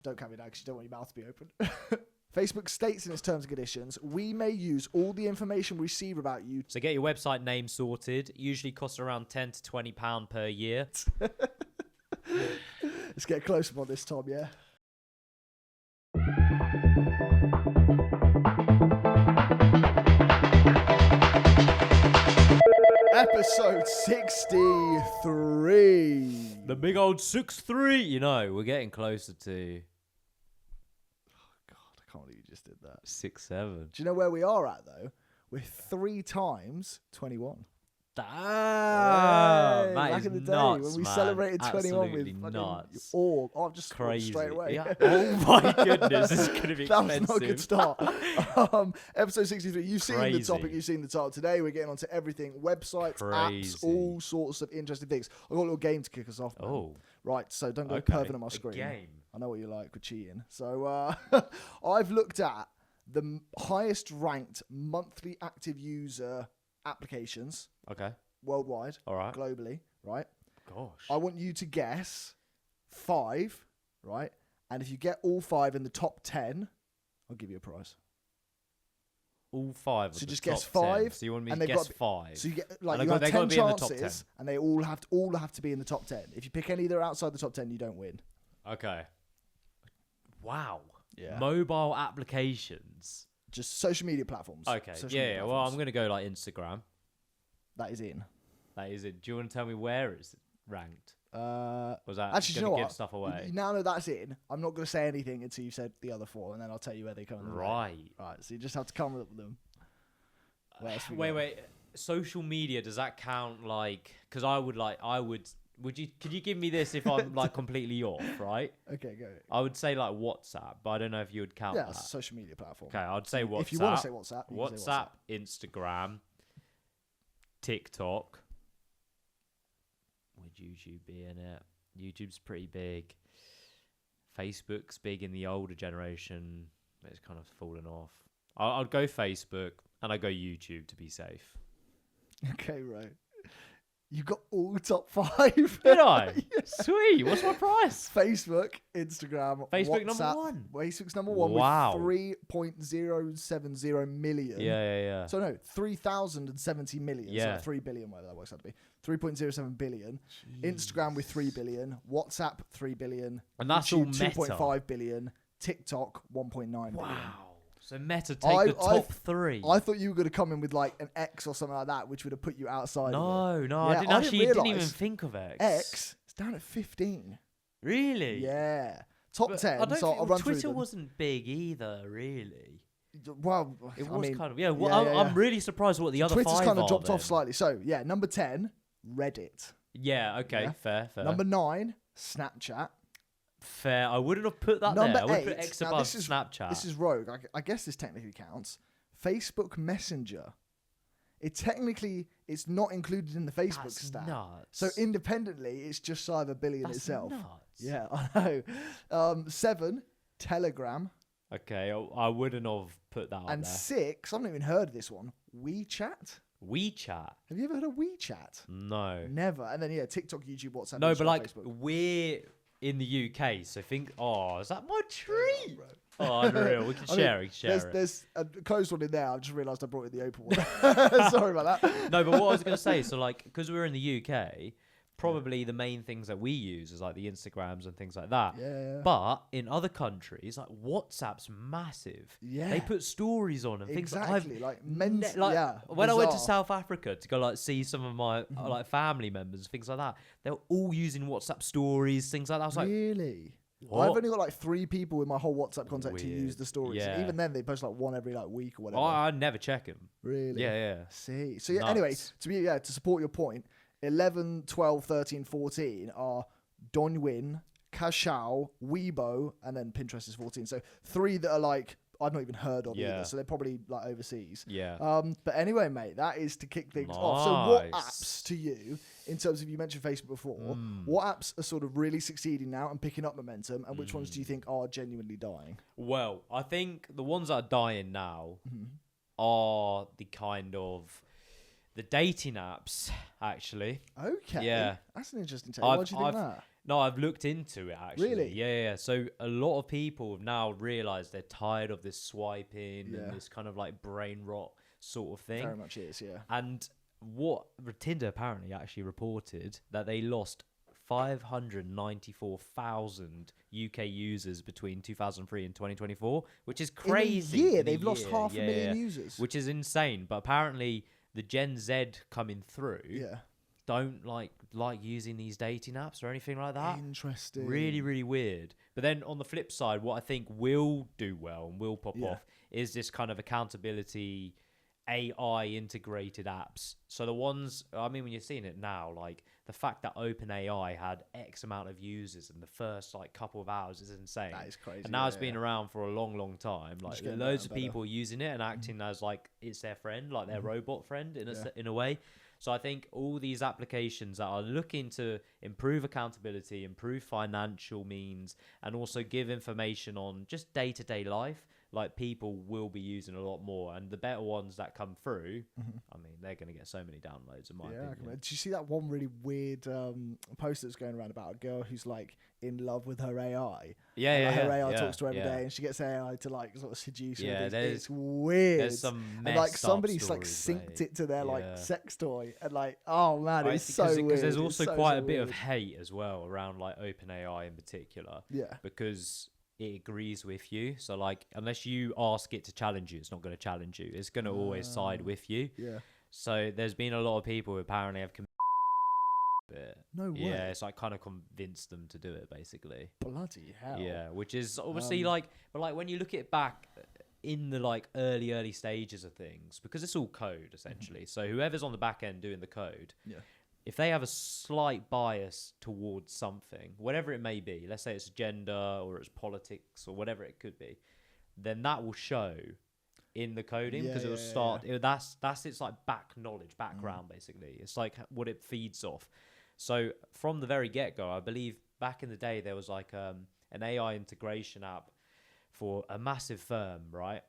Don't count me now because you don't want your mouth to be open. Facebook states in its terms and conditions, we may use all the information we receive about you. So get your website name sorted. Usually costs around £10 to £20 per year. Let's get close up on this, Tom, yeah? Episode 63. The big old 6-3. You know, we're getting closer to... I can't believe you just did that. 6-7. Do you know where we are at, though? We're 3 times 21. Damn! Hey, That back is in the day nuts, when we man. celebrated 21 Absolutely with nuts. orb. Oh, I've just Crazy. straight away. Yeah. Oh my goodness, this is going to be that expensive. was not a good start. Episode 63. You've seen the topic. Crazy. You've seen the title. Today we're getting onto everything. Websites, Crazy. apps, all sorts of interesting things. I've got a little game to kick us off. Man. Oh. Right, so don't go Okay, perving on my screen. game. I know what you like with cheating. So I've looked at the highest ranked monthly active user applications Okay. worldwide, All right. globally, right? Gosh. I want you to guess 5, right? And if you get all 5 in the top 10, I'll give you a prize. All 5 of So the just top guess 10. 5, So you want me and to they've guess got 5? So you get like And you have they gotta 10 be in the top chances, 10. and they all have to be in the top 10. If you pick any that are outside the top 10, you don't win. Okay. Wow. Yeah. Mobile applications. Just social media platforms. Okay. Social Yeah, media well, I'm platforms. going to go like Instagram. That is in. That is it. Do you want to tell me where it's ranked? Was that Actually, do you know going to give what? stuff away? You now know that's in. I'm not going to say anything until you said the other 4, and then I'll tell you where they come in. Right. Right. So you just have to come up with them. Where else we Wait, got? wait. Social media, does that count like... Because could you give me this if I'm like completely off, right? Okay, go. I would say like WhatsApp, but I don't know if you would count Yeah, that. it's a social media platform. Okay, I'd say WhatsApp. If you want to say WhatsApp, you can say WhatsApp, Instagram, TikTok. Would YouTube be in it? YouTube's pretty big. Facebook's big in the older generation. It's kind of fallen off. I'd go Facebook and I'd go YouTube to be safe. Okay, right. You got all top 5. Did I? Yeah. Sweet. What's my price? Facebook, Instagram, Facebook WhatsApp. number 1. Facebook's number 1 Wow. with 3.070 million. Yeah. So no, 3,070 million. Yeah. So 3 billion, whatever that works out to be. 3.07 billion. Instagram with 3 billion. WhatsApp 3 billion. And that's YouTube, all Meta. 2.5 billion. TikTok 1.9 billion. Wow. So Meta take the top 3. I thought you were going to come in with like an X or something like that, which would have put you outside. of it. No, Yeah, I didn't even realise think of X. X is down at 15. Really? Yeah. Top But 10. I don't so think I'll run through Twitter them. wasn't big either, really. Well, It I was mean, kind of, yeah. Well, yeah. I'm really surprised what the other Twitter's 5 kind of are dropped off then. slightly. So, yeah, number 10, Reddit. Yeah, okay, Yeah. fair. Number 9, Snapchat. Fair. I wouldn't have put that Number there. I would 8, put X now above this is Snapchat. This is rogue. I guess this technically counts. Facebook Messenger. It's not included in the Facebook That's stat. nuts. So independently, it's just shy of a billion That's itself. nuts. Yeah, I know. 7, Telegram. Okay, I wouldn't have put that on And there. 6, I've not even heard of this one, WeChat. WeChat? Have you ever heard of WeChat? No. Never. And then, yeah, TikTok, YouTube, WhatsApp, No, Instagram, but like, Facebook. we're in the UK, so think, is that my treat? Bro. Oh, unreal. We can share it. There's a closed one in there. I just realised I brought in the open one. Sorry about that. No, but what I was going to say, so like, because we're in the UK, probably the main things that we use is like the Instagrams and things like that. Yeah. But in other countries, like WhatsApp's massive. Yeah. They put stories on and things Exactly. like Like, men's, like when I went to bizarre. South Africa to go like see some of my like family members, things like that, they were all using WhatsApp stories, things like that. I was like, Really? what? I've only got like 3 people in my whole WhatsApp contact who Weird. use the stories. Yeah. And even then, they post like one every like week or whatever. I never check them. Really? Yeah. See. So yeah. Nuts. Anyway, to support your point, 11, 12, 13, 14 are Douyin, Kashao, Weibo, and then Pinterest is 14. So 3 that are like I've not even heard of Yeah. either. So they're probably like overseas. Yeah. But anyway, mate, that is to kick things off. So what Nice. apps to you, in terms of, you mentioned Facebook before, what apps are sort of really succeeding now and picking up momentum, and which ones do you think are genuinely dying? Well, I think the ones that are dying now are the kind of the dating apps, actually. Okay. Yeah. That's an interesting take. Why do you think I've- that? No, I've looked into it actually. Really? Yeah. So a lot of people have now realised they're tired of this swiping and this kind of like brain rot sort of thing. Very much is, yeah. And what Tinder apparently actually reported that they lost 594,000 UK users between 2003 and 2024, which is crazy. In a year, they've lost 500,000 users. Which is insane. But apparently the Gen Z coming through don't like using these dating apps or anything like that. Interesting. Really, really weird. But then on the flip side, what I think will do well and will pop off is this kind of accountability AI integrated apps. So the ones, I mean, when you're seeing it now, like the fact that OpenAI had X amount of users in the first like couple of hours is insane. That is crazy. And now it's been around for a long, long time. Like loads of people using it and acting as like it's their friend, like their robot friend in a way. So I think all these applications that are looking to improve accountability, improve financial means, and also give information on just day-to-day life, like people will be using a lot more. And the better ones that come through, I mean, they're going to get so many downloads in my opinion. Did you see that one really weird post that's going around about a girl who's like in love with her AI? Her AI talks to her every day, and she gets AI to like sort of seduce her. It's weird. There's some and like somebody's like synced it to their like sex toy, and like, oh man, it's so weird. Because there's also quite a bit of hate as well around like OpenAI in particular. Yeah. Because it agrees with you. So like, unless you ask it to challenge you, it's not going to challenge you. It's going to always side with you. Yeah. So there's been a lot of people who apparently have no way. Yeah, it's like kind of convinced them to do it basically. Bloody hell. Yeah, which is obviously like, but like when you look at it back in the like early stages of things, because it's all code essentially. So whoever's on the back end doing the code, if they have a slight bias towards something, whatever it may be, let's say it's gender or it's politics or whatever it could be, then that will show in the coding because it will start. That's its like background basically. It's like what it feeds off. So from the very get-go, I believe back in the day there was like an AI integration app for a massive firm, right?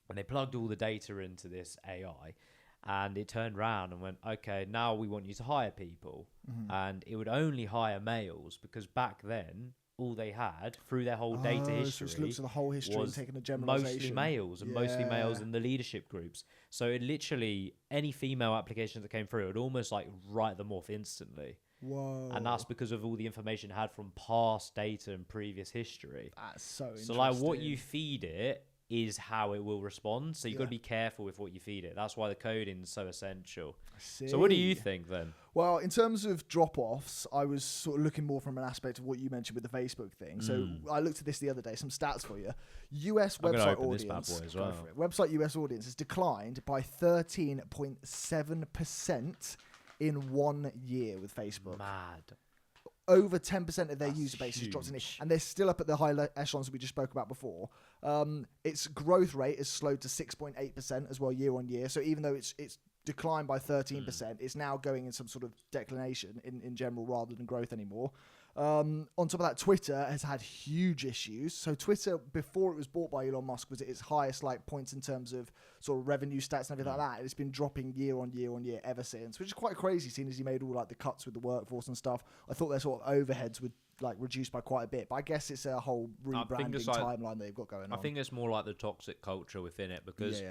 And they plugged all the data into this AI. And it turned around and went, okay, now we want you to hire people. And it would only hire males because back then, all they had through their whole data history so looks at the whole history was and taking a generalization. mostly males and mostly males in the leadership groups. So it literally, any female applications that came through, it would almost like write them off instantly. Whoa. And that's because of all the information it had from past data and previous history. That's so interesting. So like what you feed it is how it will respond. So you've got to be careful with what you feed it. That's why the coding is so essential. So what do you think then? Well, in terms of drop-offs, I was sort of looking more from an aspect of what you mentioned with the Facebook thing. So I looked at this the other day, some stats for you. US website audience, as well. website US audience has declined by 13.7% in 1 year with Facebook. Mad. Over 10% of their user base has dropped in it, and they're still up at the high echelons that we just spoke about before. Its growth rate has slowed to 6.8% as well year on year. So even though it's declined by 13%, it's now going in some sort of declination in general rather than growth anymore. On top of that, Twitter has had huge issues. So Twitter, before it was bought by Elon Musk, was at its highest like points in terms of sort of revenue stats and everything like that. And it's been dropping year on year on year ever since, which is quite crazy, seeing as he made all like the cuts with the workforce and stuff. I thought their sort of overheads would like reduced by quite a bit, but I guess it's a whole rebranding timeline that they've got going on. I think it's more like the toxic culture within it because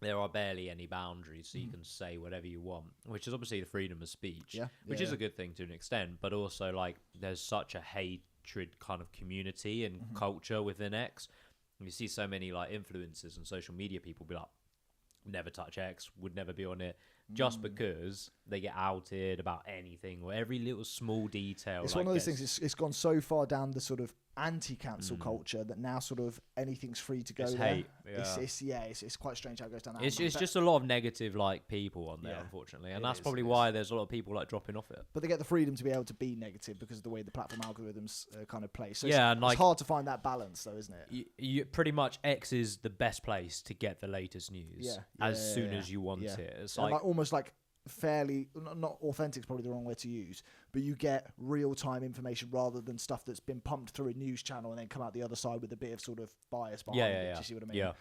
there are barely any boundaries, so you can say whatever you want, which is obviously the freedom of speech, which is a good thing to an extent, but also like there's such a hatred kind of community and culture within X. You see so many like influencers and social media people be like, never touch X, would never be on it, just because they get outed about anything or every little small detail. It's one of those things, it's gone so far down the sort of anti-cancel culture that now sort of anything's free to go it's there. Hate. It's quite strange how it goes down that. It's just a lot of negative like people on there, unfortunately, and that's probably why there's a lot of people like dropping off it. But they get the freedom to be able to be negative because of the way the platform algorithms kind of play. So and it's hard to find that balance, though, isn't it? You pretty much X is the best place to get the latest news as soon as you want it. It's like almost like fairly, not authentic is probably the wrong word to use, but you get real-time information rather than stuff that's been pumped through a news channel and then come out the other side with a bit of sort of bias behind it. Do you see what I mean?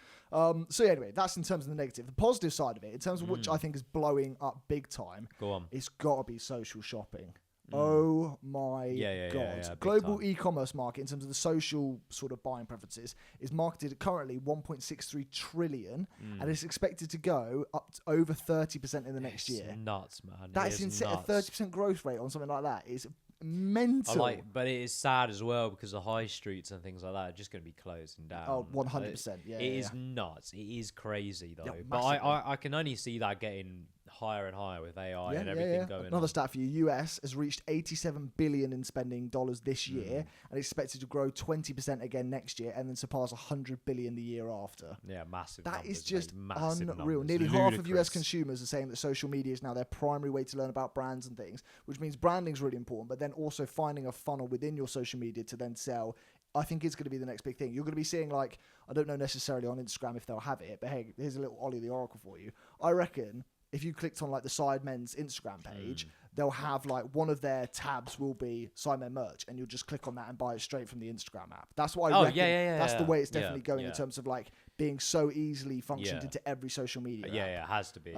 So anyway, that's in terms of the negative. The positive side of it, in terms of which I think is blowing up big time, go on. it's got to be social shopping. Oh my Yeah, god. big Global time. e-commerce market in terms of the social sort of buying preferences is marketed at currently 1.63 trillion and it's expected to go up to over 30% in the next It's year. nuts, man. That's insane. A 30% growth rate on something like that is mental. But it is sad as well because the high streets and things like that are just going to be closing down. Oh, 100%. Yeah, It is nuts. It is crazy though. Yeah, but massively. I can only see that getting higher and higher with AI and everything going Another on. stat for you: US has reached 87 billion in spending dollars this year, and it's expected to grow 20% again next year, and then surpass 100 billion the year after. Yeah, massive. That numbers, is just mate, massive unreal. numbers. Nearly half of US Ludicrous. consumers are saying that social media is now their primary way to learn about brands and things, which means branding is really important, but then also finding a funnel within your social media to then sell. I think it's going to be the next big thing. You're going to be seeing, like, I don't know necessarily on Instagram if they'll have it, but hey, here's a little Ollie the Oracle for you. I reckon if you clicked on like the Sidemen's Instagram page, they'll have like one of their tabs will be Sidemen merch, and you'll just click on that and buy it straight from the Instagram app. That's what I reckon. That's the way it's definitely going in terms of like being so easily functioned into every social media. Yeah, it has to be.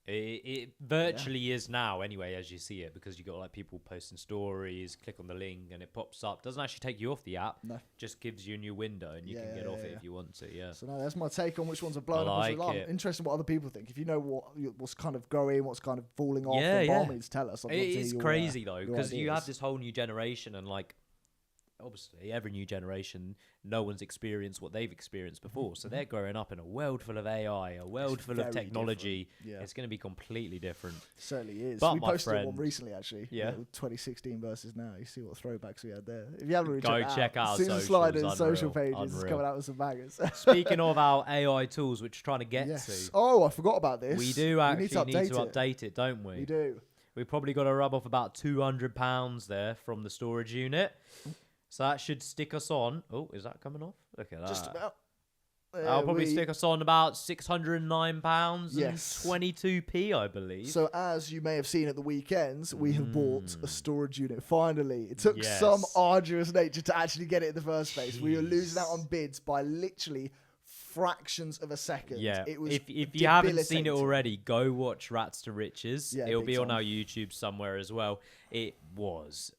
It virtually is now anyway, as you see it, because you got like people posting stories, click on the link and it pops up. Doesn't actually take you off the app. No. Just gives you a new window and you can get off it if you want to. Yeah. So no, that's my take on which ones are blowing up. I'm interested in what other people think. If you know what's kind of going, what's kind of falling off, then by all means tell us. It is crazy though, because you have this whole new generation and like, obviously every new generation, no one's experienced what they've experienced before, so they're growing up in a world full of AI, a world full of technology. It's going to be completely different. Certainly is. But we posted one recently actually. 2016 versus now. You see what throwbacks we had there. If you haven't already check out Susan Slider's social pages is coming out with some bangers. Speaking of our AI tools, which we're trying to get to. Oh, I forgot about this. We do actually need to update it, don't we? We do. We probably got to rub off about £200 there from the storage unit. So that should stick us on. Oh, is that coming off? Look at that. Just about. That'll probably stick us on about £609 and 22p, I believe. So as you may have seen at the weekends, we have bought a storage unit. Finally, it took some arduous nature to actually get it in the first place. We were losing out on bids by literally fractions of a second. Yeah, it was if you haven't seen it already, go watch Rats to Riches. It'll be on our YouTube somewhere as well. It was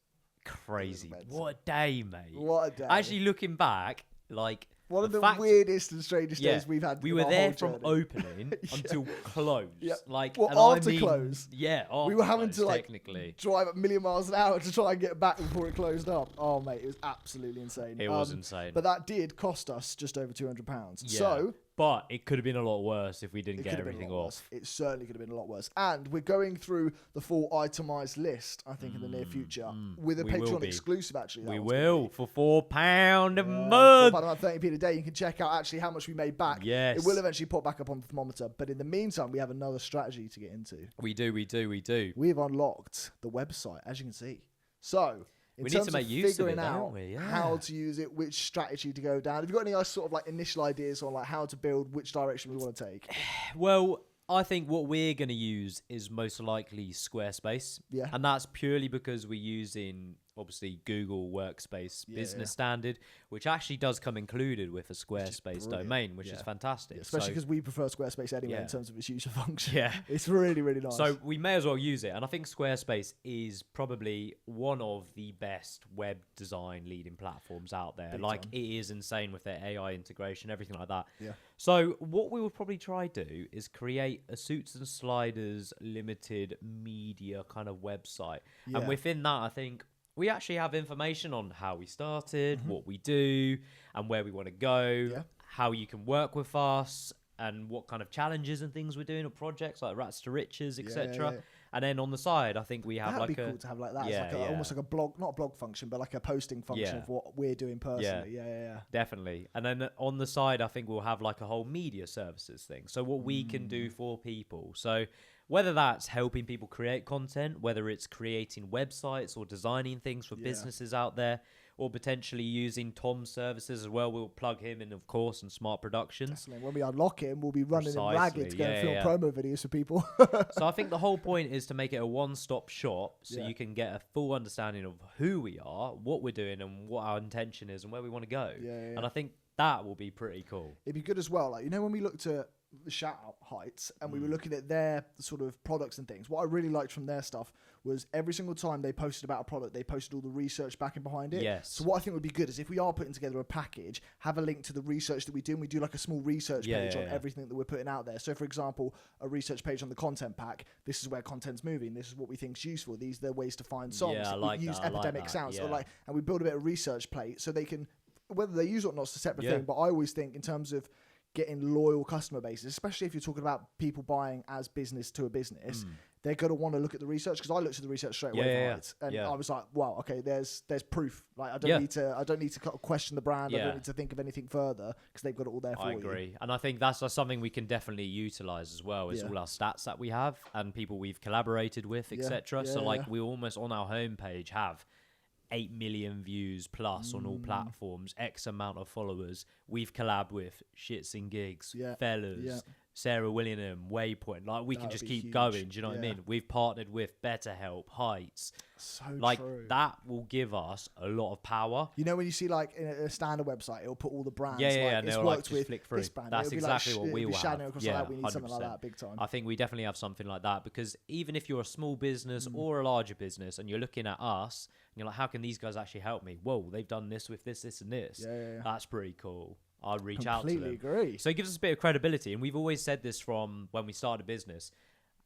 crazy. What a day, mate. What a day. Actually, looking back, like, one of the weirdest and strangest days we've had. We were there from opening until close. Like, after close. After we were having close, to technically drive a million miles an hour to try and get back before it closed up. Oh mate, it was absolutely insane. It was insane. But that did cost us just over £200. Yeah. So. But it could have been a lot worse if we didn't get everything off. It certainly could have been a lot worse. And we're going through the full itemised list, I think, in the near future, with a Patreon exclusive, actually. We will, for £4 a month. About 30p a day. You can check out actually how much we made back. Yes. It will eventually pop back up on the thermometer. But in the meantime, we have another strategy to get into. We do. We've unlocked the website, as you can see. So... we need to make use of it, don't we? How to use it, which strategy to go down. Have you got any sort of like initial ideas on like how to build, which direction we want to take? Well, I think what we're going to use is most likely Squarespace. Yeah. And that's purely because we're using, obviously, Google Workspace Business Standard, which actually does come included with a Squarespace domain, which is fantastic. Especially because we prefer Squarespace anyway in terms of its user function. Yeah. It's really, really nice. So we may as well use it. And I think Squarespace is probably one of the best web design leading platforms out there. It is insane with their AI integration, everything like that. Yeah. So what we will probably try to do is create a Suits and Sliders limited media kind of website. Yeah. And within that, I think we actually have information on how we started, what we do, and where we want to go, how you can work with us, and what kind of challenges and things we're doing, or projects like Rats to Riches, etc. And then on the side, I think we have That'd be cool to have like that. It's like almost like a blog, not a blog function, but like a posting function of what we're doing personally. Yeah. Definitely. And then on the side, I think we'll have like a whole media services thing. So what we can do for people. So whether that's helping people create content, whether it's creating websites or designing things for businesses out there, or potentially using Tom's services as well. We'll plug him in, of course, and Smart Productions. Definitely. When we unlock him, we'll be running him ragged to go and film promo videos for people. So I think the whole point is to make it a one-stop shop so you can get a full understanding of who we are, what we're doing, and what our intention is and where we want to go. And I think that will be pretty cool. It'd be good as well. Like, you know, when we looked at the shout out heights, and we were looking at their sort of products and things. What I really liked from their stuff was every single time they posted about a product, they posted all the research backing behind it. Yes. So what I think would be good is if we are putting together a package, have a link to the research that we do, and we do like a small research page on everything that we're putting out there. So for example, a research page on the content pack, this is where content's moving, this is what we think is useful, these are the ways to find songs. Yeah, I like we use that. epidemic sounds. Yeah. So like, and we build a bit of research plate so they can, whether they use it or not, it's a separate thing, but I always think in terms of getting loyal customer bases, especially if you're talking about people buying as business to a business, they're going to want to look at the research, because I looked at the research straight away and I was like, wow, okay, there's proof. Like I don't need to question the brand. I don't need to think of anything further, because they've got it all there for you. I agree. And I think that's something we can definitely utilize as well, is all our stats that we have and people we've collaborated with, etc. So like we almost on our homepage have 8 million views plus on all platforms, X amount of followers. We've collabed with Shits and Gigs, Fellas, Sarah Willingham, Waypoint. Like we can just keep huge. going. Do you know what I mean? We've partnered with BetterHelp, Heights. So like true. that will give us a lot of power. You know, when you see like in a standard website, it'll put all the brands. And it's they'll worked just with flick through. This brand. That's exactly what we will have. Across like that. We need something like 100%. that, big time. I think we definitely have something like that, because even if you're a small business or a larger business and you're looking at us and you're like, how can these guys actually help me? Whoa, they've done this with this, this and this. That's pretty cool. I'll reach out to them. Completely agree. So it gives us a bit of credibility. And we've always said this from when we started a business.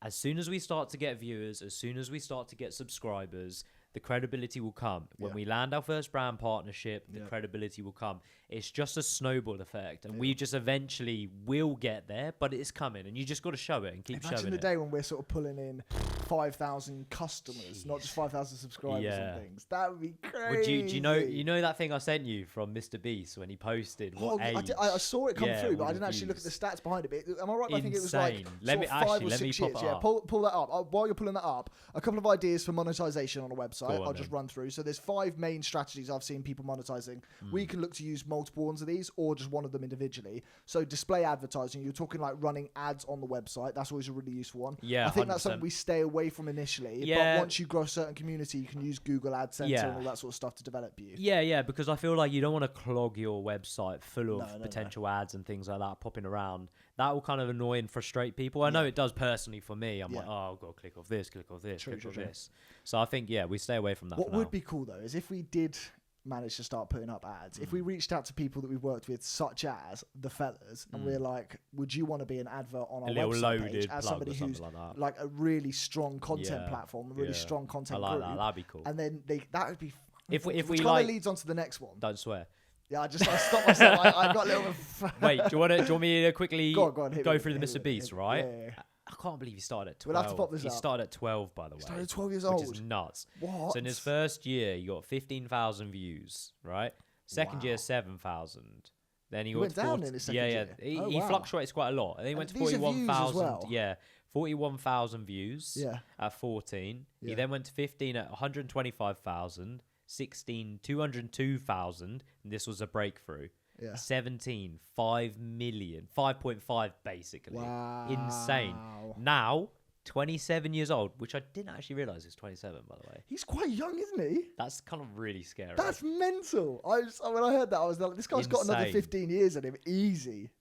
As soon as we start to get viewers, as soon as we start to get subscribers, the credibility will come. When we land our first brand partnership, the credibility will come. It's just a snowball effect, and we just eventually will get there, but it's coming, and you just got to show it and keep showing it. Imagine the day when we're sort of pulling in 5,000 customers, not just 5,000 subscribers and things. That would be crazy. Do you know that thing I sent you from MrBeast when he posted what age? I saw it come through, but I didn't views. actually look at the stats behind it. But am I right? I think it was like let me 5 or 6 pop years. it up. Pull that up. While you're pulling that up, a couple of ideas for monetization on a website. I'll just run through. So there's 5 main strategies I've seen people monetizing. We can look to use multiple ones of these, or just one of them individually. So display advertising. You're talking like running ads on the website. That's always a really useful one. Yeah, I think 100%. that's something we stay away from initially. Yeah. But once you grow a certain community, you can use Google AdSense and all that sort of stuff to develop you. Yeah, because I feel like you don't want to clog your website full of potential ads and things like that popping around. That will kind of annoy and frustrate people. I know it does personally for me. I'm like, oh, I've got to click off this, click off this, click off this. So I think, we stay away from that. What would be cool, though, is if we did manage to start putting up ads, if we reached out to people that we've worked with, such as the Fellas, and we're like, would you want to be an advert on our website page as somebody who's like a really strong content platform, a really strong content group? That'd be cool. And then that would be if we kind like of leads on to the next one. Don't swear. Yeah, I stopped myself. I got a little bit... Wait, do you want me to quickly go through the MrBeast, right? Yeah. I can't believe he started at 12. We'll have to pop this he up. started at 12, by the way. He started at 12 years old. Which is nuts. What? So in his first year, he got 15,000 views, right? Second year, 7,000. Then he went down in his second year. He fluctuates quite a lot. And then he went to these are views as 41,000. well. Yeah, 41,000 views at 14. Yeah. He then went to 15 at 125,000. 16, 202,000. And this was a breakthrough. Yeah. 17, 5 million, 5.5 basically. Wow. Insane. Now, 27 years old, which I didn't actually realize he's 27, by the way. He's quite young, isn't he? That's kind of really scary. That's mental. When I heard that, I was like, this guy's got another 15 years in him. Easy.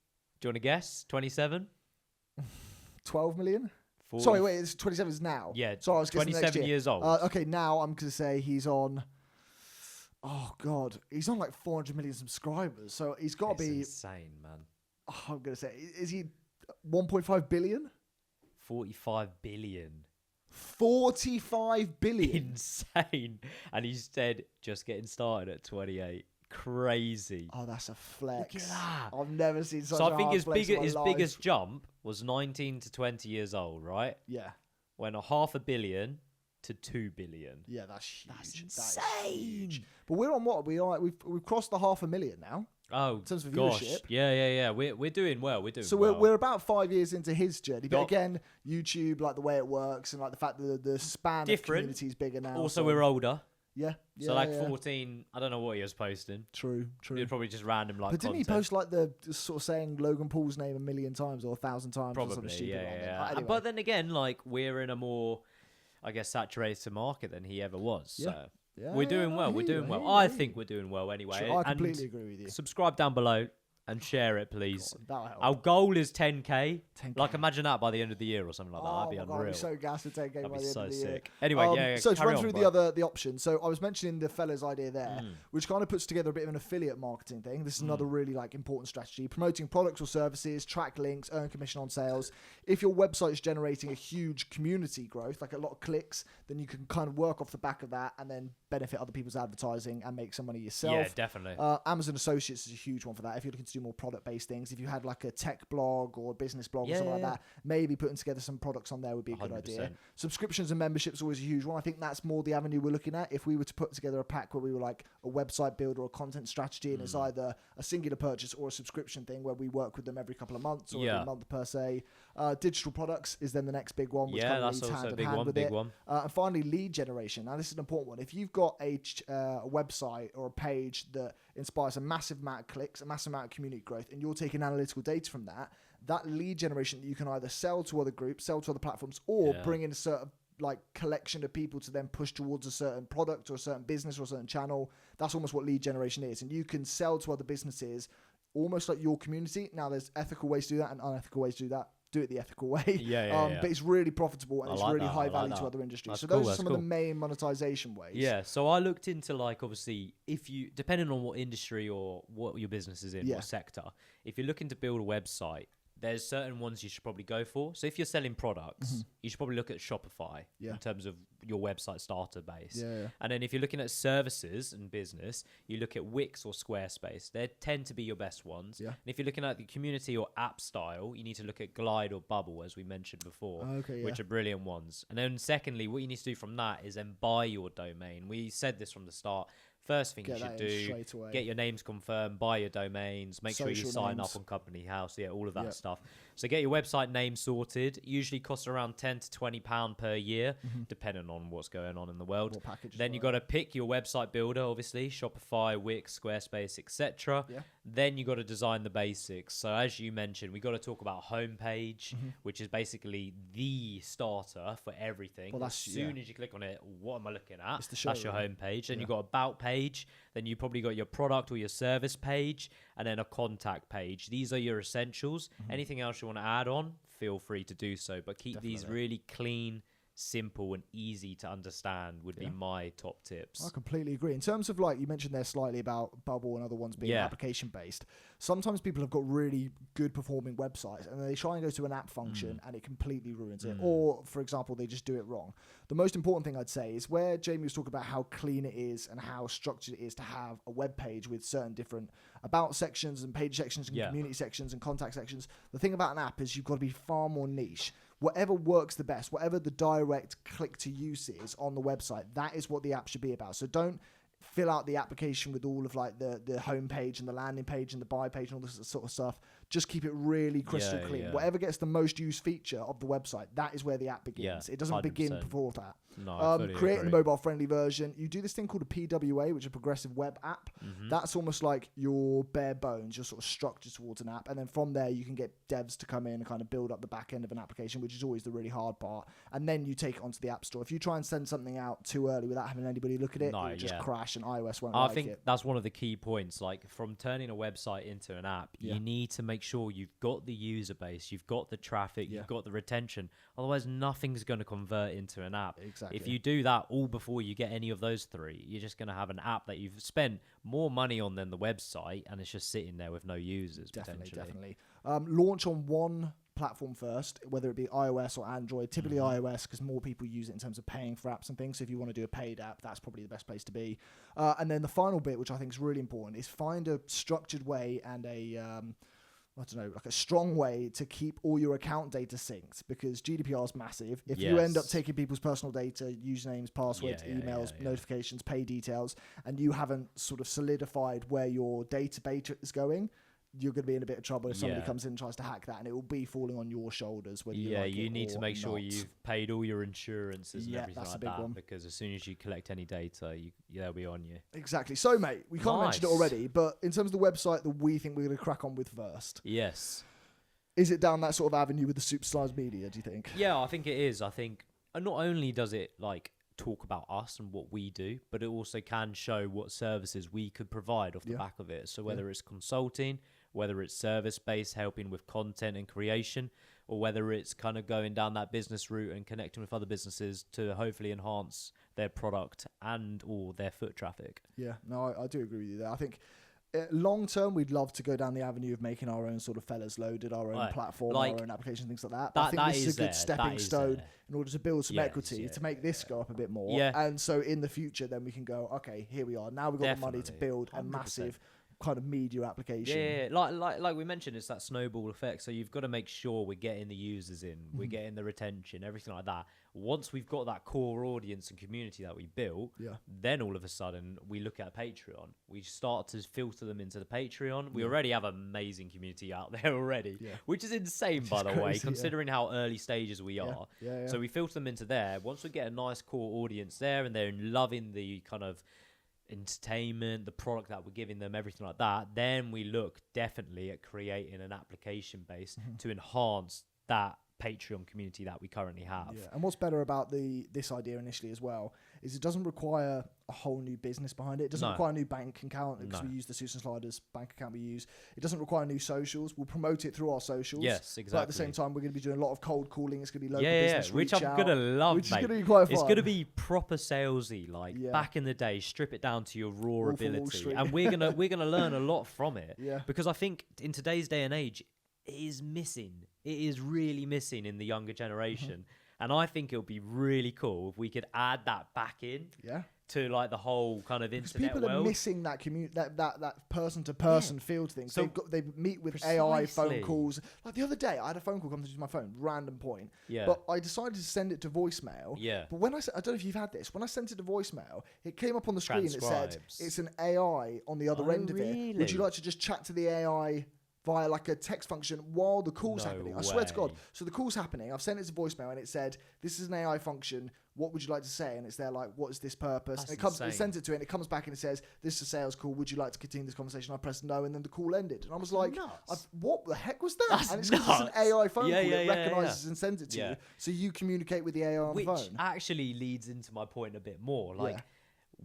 Do you want to guess? 27? 12 million? 40. Sorry, wait, it's 27 now. Yeah, so I was 27 years old. Okay, now I'm going to say he's on... Oh, God. He's on like 400 million subscribers. So he's got to be... insane, man. Oh, I'm going to say... Is he 1.5 billion? 45 billion. 45 billion? Insane. And he said, just getting started at 28. Crazy. Oh, that's a flex. Look at that. I've never seen such a So I think his biggest jump was 19 to 20 years old, right? Yeah. Went a 500 million to 2 billion. Yeah, that's huge. That's insane. Huge. But we're on what? We've crossed the 500,000 now. Oh, in terms of gosh. viewership. Yeah. We're doing well. So we're about 5 years into his journey. But again, YouTube, like the way it works, and like the fact that the span of community is bigger now. Also, we're older. Yeah. So 14, I don't know what he was posting. True. It was probably just random But didn't he post like the sort of saying Logan Paul's name 1,000,000 times or 1,000 times? Probably, or something stupid yeah. Anyway. But then again, like we're in a more, I guess, saturated market than he ever was. Yeah. So yeah, we're doing well. We're doing well. I think we're doing well anyway. Sure, I completely agree with you. Subscribe down below. and share it, please. God, that'll help. Our goal is 10k. 10K. Like, imagine that by the end of the year or something like that. That'd be my God, unreal. I'd be so gassed to 10K That'd by be the end so of the year. sick. Anyway, yeah. So to carry run on, through bro. the options. So I was mentioning the fella's idea there, which kind of puts together a bit of an affiliate marketing thing. This is another really like important strategy: promoting products or services, track links, earn commission on sales. If your website is generating a huge community growth, like a lot of clicks, then you can kind of work off the back of that and then benefit other people's advertising and make some money yourself. Yeah, definitely. Amazon Associates is a huge one for that. If you're looking to do more product-based things, if you had like a tech blog or a business blog or something like that, maybe putting together some products on there would be a good 100%. idea. Subscriptions and memberships are always a huge one. I think that's more the avenue we're looking at. If we were to put together a pack where we were like a website builder or a content strategy, and it's either a singular purchase or a subscription thing where we work with them every couple of months or every month per se. Digital products is then the next big one, which kind of that's leads also hand a in big hand one. with Big it. one. And finally, lead generation. Now, this is an important one. If you've got a website or a page that inspires a massive amount of clicks, a massive amount of community growth, and you're taking analytical data from that, that lead generation that you can either sell to other groups, sell to other platforms, or bring in a certain like collection of people to then push towards a certain product or a certain business or a certain channel. That's almost what lead generation is. And you can sell to other businesses almost like your community. Now, there's ethical ways to do that and unethical ways to do that. Do it the ethical way. But it's really profitable and it's really high value to other industries. So those are some of the main monetization ways. Yeah. So I looked into, like, obviously, if you, depending on what industry or what your business is in, what sector, if you're looking to build a website, there's certain ones you should probably go for. So if you're selling products, you should probably look at Shopify in terms of your website starter base. And then if you're looking at services and business, you look at Wix or Squarespace. They tend to be your best ones. And if you're looking at the community or app style, you need to look at Glide or Bubble, as we mentioned before, which are brilliant ones. And then secondly, what you need to do from that is then buy your domain. We said this from the start. First thing you should do, get your names confirmed, buy your domains, make sure you sign up on Company House, all of that stuff. So get your website name sorted. Usually costs around £10 to £20 per year, depending on what's going on in the world. Then you got to pick your website builder, obviously, Shopify, Wix, Squarespace, etc. Then you got to design the basics. So as you mentioned, we got to talk about homepage, which is basically the starter for everything. Well, as soon as you click on it, what am I looking at? That's your homepage. Then you got about page. Then you probably got your product or your service page, and then a contact page. These are your essentials. Anything else you want to add on, feel free to do so. But keep these really clean, simple and easy to understand would be my top tips. I completely agree. In terms of, like, you mentioned there slightly about Bubble and other ones being application based, sometimes people have got really good performing websites and they try and go to an app function and it completely ruins it, or for example they just do it wrong. The most important thing I'd say is where Jamie was talking about how clean it is and how structured it is to have a web page with certain different about sections and page sections and community sections and contact sections. The thing about an app is you've got to be far more niche. Whatever works the best, whatever the direct click to use is on the website, that is what the app should be about. So don't fill out the application with all of like the home page and the landing page and the buy page and all this sort of stuff. Just keep it really crystal clean. Whatever gets the most used feature of the website, that is where the app begins. It doesn't 100%. Begin before that. No, creating the mobile friendly version, you do this thing called a PWA, which is a progressive web app. That's almost like your bare bones, your sort of structure towards an app, and then from there you can get devs to come in and kind of build up the back end of an application, which is always the really hard part, and then you take it onto the app store. If you try and send something out too early without having anybody look at it, it'll just crash and iOS won't like it. I think that's one of the key points. Like, from turning a website into an app, you need to make sure you've got the user base, you've got the traffic, you've got the retention. Otherwise, nothing's going to convert into an app. Exactly. If you do that all before you get any of those three, you're just going to have an app that you've spent more money on than the website, and it's just sitting there with no users. Definitely. Launch on one platform first, whether it be iOS or Android. Typically iOS, because more people use it in terms of paying for apps and things. So if you want to do a paid app, that's probably the best place to be. And then the final bit, which I think is really important, is find a structured way and like a strong way to keep all your account data synced, because GDPR is massive. If you end up taking people's personal data, usernames, passwords, emails, notifications, pay details, and you haven't sort of solidified where your database is going, you're going to be in a bit of trouble if somebody comes in and tries to hack that, and it will be falling on your shoulders. Whether you need to make sure you've paid all your insurances and everything that's like a big that, one. because as soon as you collect any data, they'll be on you. Exactly. So, mate, we kind of mentioned it already, but in terms of the website that we think we're going to crack on with first, is it down that sort of avenue with the superstars media, do you think? Yeah, I think it is. I think not only does it like talk about us and what we do, but it also can show what services we could provide off the back of it. So whether it's consulting, whether it's service-based, helping with content and creation, or whether it's kind of going down that business route and connecting with other businesses to hopefully enhance their product and or their foot traffic. Yeah, no, I do agree with you there. I think long term, we'd love to go down the avenue of making our own sort of fellas loaded, our own platform, our own application, things like that. But I think this is a good stepping stone in order to build some equity, to make this go up a bit more. Yeah. And so in the future, then we can go, okay, here we are. Now we've got the money to build a massive kind of media application. Yeah, like we mentioned, it's that snowball effect. So you've got to make sure we're getting the users in, we're getting the retention, everything like that. Once we've got that core audience and community that we built, then all of a sudden we look at Patreon. We start to filter them into the Patreon. We already have an amazing community out there already, which is insane, by the way, considering how early stages we are. So we filter them into there. Once we get a nice core audience there and they're loving the kind of entertainment, the product that we're giving them, everything like that, then we look definitely at creating an application base to enhance that Patreon community that we currently have. Yeah, and what's better about this idea initially as well is it doesn't require a whole new business behind it. It doesn't require a new bank account because we use the Susan Sliders bank account we use. It doesn't require new socials. We'll promote it through our socials. Yes, exactly. But at the same time, we're going to be doing a lot of cold calling. It's going to be local business which reach I'm out, going to love, which mate. is going to be quite fun. It's going to be proper salesy, like back in the day. Strip it down to your raw ability, and we're gonna learn a lot from it. Because I think in today's day and age, it is missing. It is really missing in the younger generation. And I think it would be really cool if we could add that back in to like the whole kind of internet people world. Are missing that community, that person to person field thing. So they meet with AI phone calls. Like the other day, I had a phone call come to my phone, random point. But I decided to send it to voicemail. But when I don't know if you've had this. When I sent it to voicemail, it came up on the screen. It said it's an AI on the other end of it. Would you like to just chat to the AI via like a text function while the call's happening? I swear to God. So the call's happening. I've sent it to voicemail and it said, this is an AI function. What would you like to say? And it's there like, what is this purpose? And it sends it to it and it comes back and it says, this is a sales call. Would you like to continue this conversation? I pressed no and then the call ended. And I was like, what the heck was that? And it's because it's an AI phone call. It recognises and sends it to you. So you communicate with the AI on the phone. Which actually leads into my point a bit more. Like,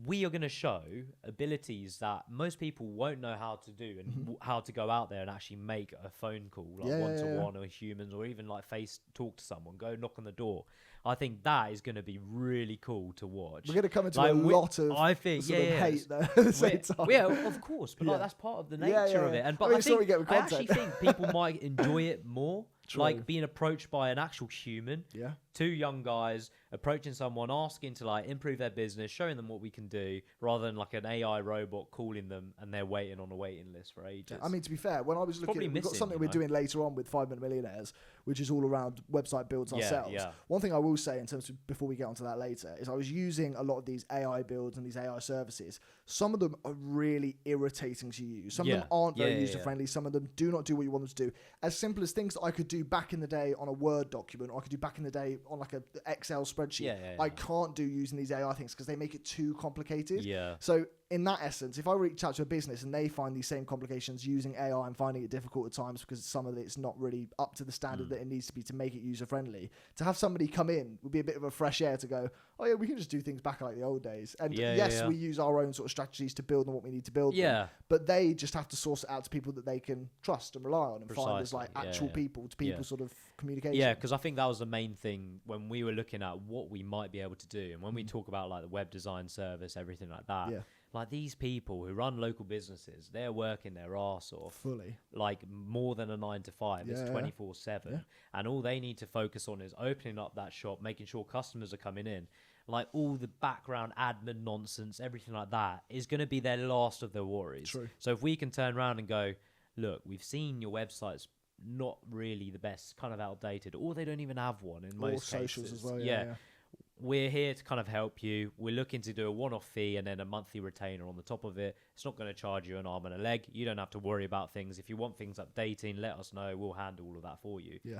we are going to show abilities that most people won't know how to do and how to go out there and actually make a phone call, like one-to-one or humans, or even like face talk to someone, go knock on the door. I think that is going to be really cool to watch. We're going to come into a lot of hate there at the same time. Yeah, of course, but like, that's part of the nature of it. And but I actually think people might enjoy it more. True. Like being approached by an actual human, two young guys approaching someone, asking to like improve their business, showing them what we can do, rather than like an AI robot calling them and they're waiting on a waiting list for ages. I mean, to be fair, when I was looking, we've got something we're doing later on with 5 Minute Millionaires, which is all around website builds ourselves. One thing I will say in terms of, before we get onto that later, is I was using a lot of these AI builds and these AI services. Some of them are really irritating to use. Some of them aren't very user friendly. Some of them do not do what you want them to do. As simple as things that I could do back in the day on a Word document, or I could do back in the day on like a Excel spreadsheet. I can't do using these AI things because they make it too complicated. So in that essence, if I reach out to a business and they find these same complications using AI and finding it difficult at times because some of it's not really up to the standard that it needs to be to make it user friendly, to have somebody come in would be a bit of a fresh air to go, oh yeah, we can just do things back like the old days. And we use our own sort of strategies to build them what we need to build them, but they just have to source it out to people that they can trust and rely on and find as like actual people to people sort of communication. Yeah, because I think that was the main thing when we were looking at what we might be able to do, and when we talk about like the web design service, everything like that. Like these people who run local businesses, they're working their arse off fully, like more than a 9 to 5. It's 24/7, and all they need to focus on is opening up that shop, making sure customers are coming in. Like all the background admin nonsense, everything like that is going to be their last of their worries. True. So if we can turn around and go, look, we've seen your website's not really the best, kind of outdated, or they don't even have one in most socials cases. As well. We're here to kind of help you. We're looking to do a one-off fee and then a monthly retainer on the top of it. It's not going to charge you an arm and a leg. You don't have to worry about things. If you want things updating, let us know. We'll handle all of that for you. Yeah.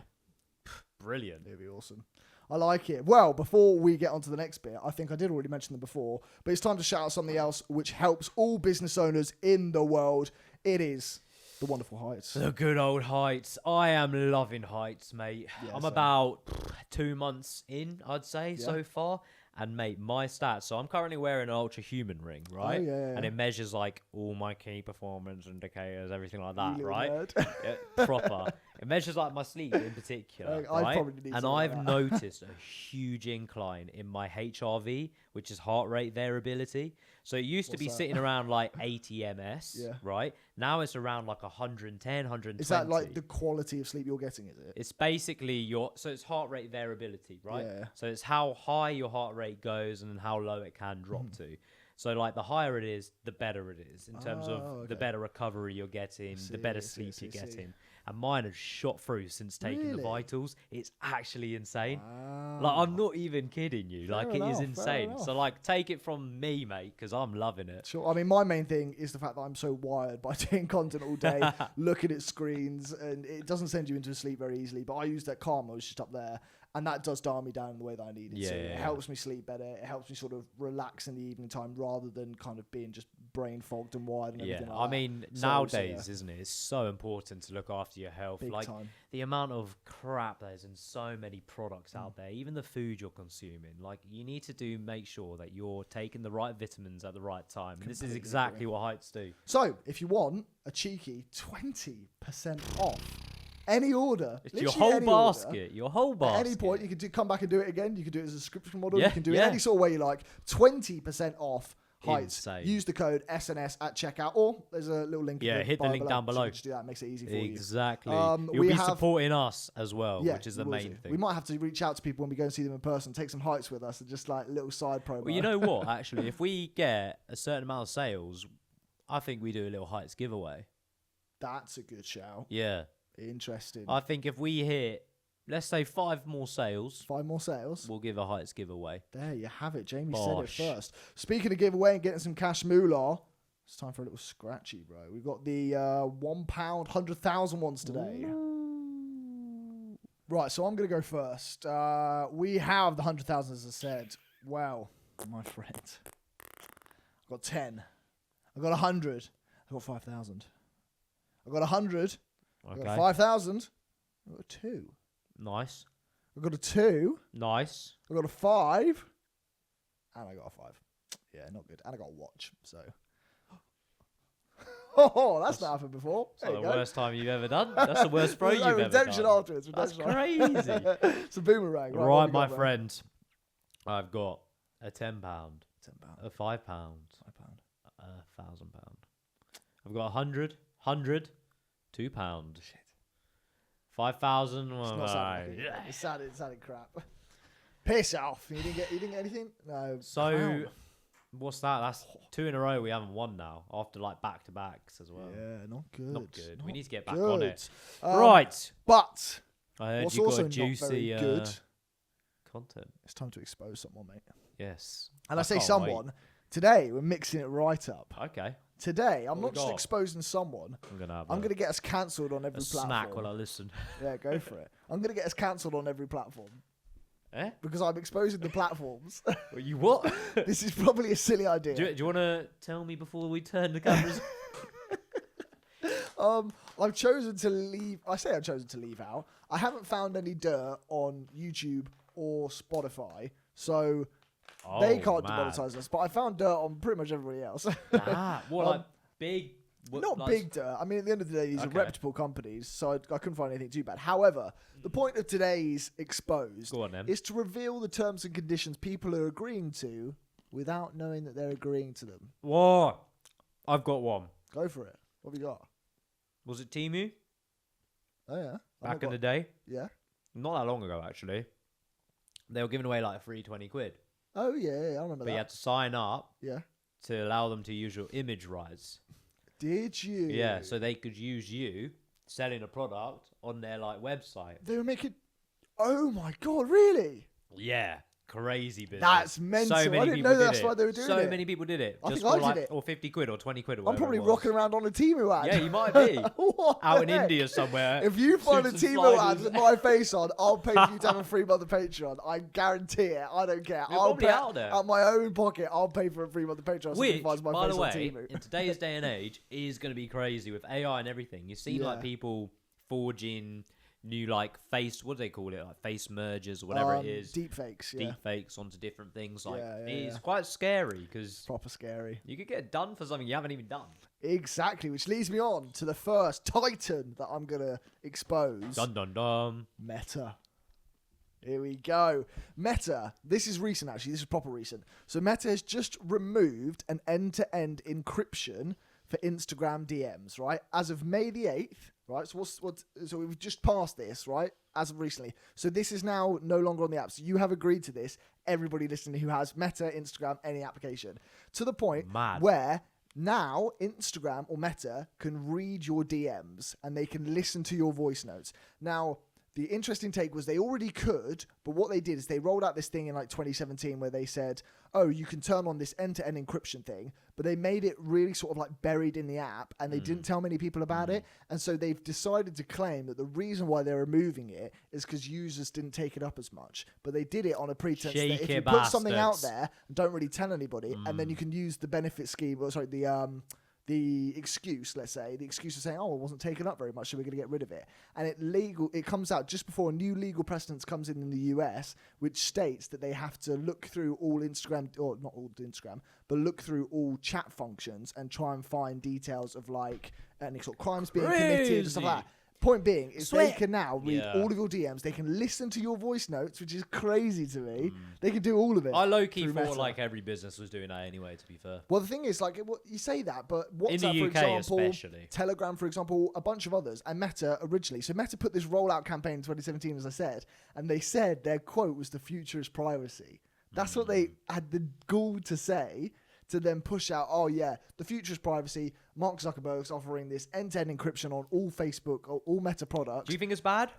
Brilliant. It'd be awesome. I like it. Well, before we get on to the next bit, I think I did already mention them before, but it's time to shout out something else which helps all business owners in the world. It is the wonderful Heights. The good old Heights. I am loving Heights, mate. I'm about 2 months in, I'd say, so far. And mate, my stats. So I'm currently wearing an Ultra Human ring, right? Oh, yeah. And it measures like all my key performance indicators, everything like that, You little right? nerd. Yeah, proper. It measures like my sleep in particular, I right? probably need And something like I've that. noticed a huge incline in my HRV, which is heart rate variability. So it used to What's be that? sitting around like 80 ms, Yeah. right? Now it's around like 110, 120. Is that like the quality of sleep you're getting? Is it? It's basically so it's heart rate variability, right? Yeah. So it's how high your heart rate goes and how low it can drop to. So like the higher it is, the better it is in terms of the okay. better recovery you're getting, the better sleep you're getting. And mine has shot through since taking the Really? vitals. It's actually insane. Wow. Like I'm not even kidding you. Fair Like it enough, is fair insane. enough. So like take it from me, mate, because I'm loving it. Sure. I mean, my main thing is the fact that I'm so wired by doing content all day, looking at screens, and it doesn't send you into sleep very easily. But I use that Calm, which is just up there, and that does dial me down in the way that I need it. Yeah, So yeah, it yeah. helps me sleep better. It helps me sort of relax in the evening time rather than kind of being just brain fogged and wired and Yeah, everything like I that. mean, So, nowadays, isn't it? It's so important to look after your health. Big Like time. the amount of crap there's in so many products out there, even the food you're consuming. Like you need to make sure that you're taking the right vitamins at the right time. And this is Completely exactly agree. what heights do. So if you want a cheeky 20% off any order, It's your literally whole any order, basket. Your whole basket. at any point, you can come back and do it again. You can do it as a subscription model. Yeah, You can do it yeah. any sort of way you like. 20% off heights. Insane. Use the code SNS at checkout, or there's a little link. in Yeah, the hit the bio link down So you below. can just do that. It makes it easy for you. Exactly. You'll we be have- supporting us as well, Yeah, which is we the will main do. thing. We might have to reach out to people when we go and see them in person, take some heights with us, and just like little side promo. Well, you know what? Actually, if we get a certain amount of sales, I think we do a little heights giveaway. That's a good shout. Yeah. Interesting. I think if we hit, let's say 5 more sales, 5 more sales. we'll give a heights giveaway. There you have it. Jamie Bosh. said it first. Speaking of giveaway and getting some cash moolah, it's time for a little scratchy, bro. We've got the £1 100,000 ones today. Right, so I'm going to go first. We have the 100,000, as I said. Wow, my friend. I've got 10. I've got 100. I've got 5,000. I've got 100. I've got Okay. 5,000. I've got a 2. Nice. I've got a 2. Nice. I got a 5, and I got a 5. Yeah, not good. And I got a watch. So, oh, that's not happened before. It's There not you the go. worst time you've ever done. That's the worst throw There's you've no ever redemption done. afterwards. That's Redemption crazy. it's a boomerang. Right, what Right, have we my got, bro? friend. I've got a £10, £10. a £5, £5. a £1,000. I've got 100, £2. Shit. 5,000. It's not sounding like it. It sounded crap. Piss off. You didn't get anything? No. So, Crown. what's that? That's 2 in a row we haven't won now after like back-to-backs as well. Yeah, not good. Not good. We Not need to get back on good. it. Um, Right. But I heard what's you also got a not very juicy good, content. it's time to expose someone, mate. Yes. And I say can't someone. Today, we're mixing it right up. wait. Okay. Today, I'm What we not just got? exposing someone. I'm gonna have I'm going to get us cancelled on a every snack platform. while I listen. Yeah, go for it. I'm going to get us cancelled on every platform Eh? because I'm exposing the platforms. Well, you what? This is probably a silly idea. Do you want to tell me before we turn the cameras? I've chosen to leave. I say I've chosen to leave out. I haven't found any dirt on YouTube or Spotify, so they can't man. demonetize us. But I found dirt on pretty much everybody else. What, like big? Not like, big dirt. I mean, at the end of the day, these are Okay. reputable companies, so I couldn't find anything too bad. However, the point of today's exposed Go on then. is to reveal the terms and conditions people are agreeing to without knowing that they're agreeing to them. What? I've got one. Go for it. What have you got? Was it Temu? Oh yeah, Back in the day? yeah. Not that long ago, actually. They were giving away like free 20 quid. Oh yeah, I remember But you that. had to sign up Yeah. to allow them to use your image rights. Did you? Yeah, so they could use you selling a product on their like website. They were making. Oh my god! Really? Yeah, crazy business. That's mental. So I many didn't people know did that's it. why they were doing so it. many people did it. I Just think for I did like, it. or 50 quid or 20 quid or I'm whatever probably it was. rocking around on a Temu ad. Yeah, you might be. What Out the in heck? India somewhere. If you find a suits and Temu ad sliders. with my face on, I'll pay for you to have a free month of Patreon. I guarantee it. I don't care. You're I'll probably pay out there. out my own pocket. I'll pay for a free month of Patreon. if somebody Which, finds my by face the on way, Temu. in today's day and age, is going to be crazy with AI and everything. You've seen like Yeah. people forging new like face, what do they call it, like face mergers or whatever it is, deep fakes, deep fakes onto different things. Like Yeah, it's quite scary because proper scary. you could get done for something you haven't even done. Exactly, which leads me on to the first titan that I'm gonna expose. Dun dun dun. Meta. Here we go. Meta. This is recent, actually. This is proper recent. So Meta has just removed an end-to-end encryption for Instagram DMs, right? As of May the 8th, right? So so we've just passed this, right? As of recently. So this is now no longer on the app. So you have agreed to this. Everybody listening who has Meta, Instagram, any application. To the point where now Instagram or Meta can read your DMs and they can listen to your voice notes. Now, the interesting take was they already could, but what they did is they rolled out this thing in like 2017 where they said, oh, you can turn on this end-to-end encryption thing, but they made it really sort of like buried in the app and they didn't tell many people about it. And so they've decided to claim that the reason why they're removing it is because users didn't take it up as much. But they did it on a pretense that if you put something out there and don't really tell anybody, and then you can use the benefit scheme, or sorry, the excuse, let's say, the excuse of saying, oh, it wasn't taken up very much, so we're going to get rid of it. And it comes out just before a new legal precedence comes in the US, which states that they have to look through all Instagram, or not all Instagram, but look through all chat functions and try and find details of like any sort of crimes being committed and stuff like that. Point being is they can now read all of your DMs. They can listen to your voice notes, which is crazy to me. They can do all of it. I low-key thought like every business was doing that anyway, to be fair. Well, the thing is, like, you say that, but WhatsApp, in the UK, for example, especially. Telegram, for example, a bunch of others, and Meta originally. So Meta put this rollout campaign in 2017, as I said, and they said their quote was, "The future is privacy." That's what they had the gall to say, to then push out, oh yeah, the future is privacy. Mark Zuckerberg's offering this end-to-end encryption on all Facebook or all Meta products. Do you think it's bad?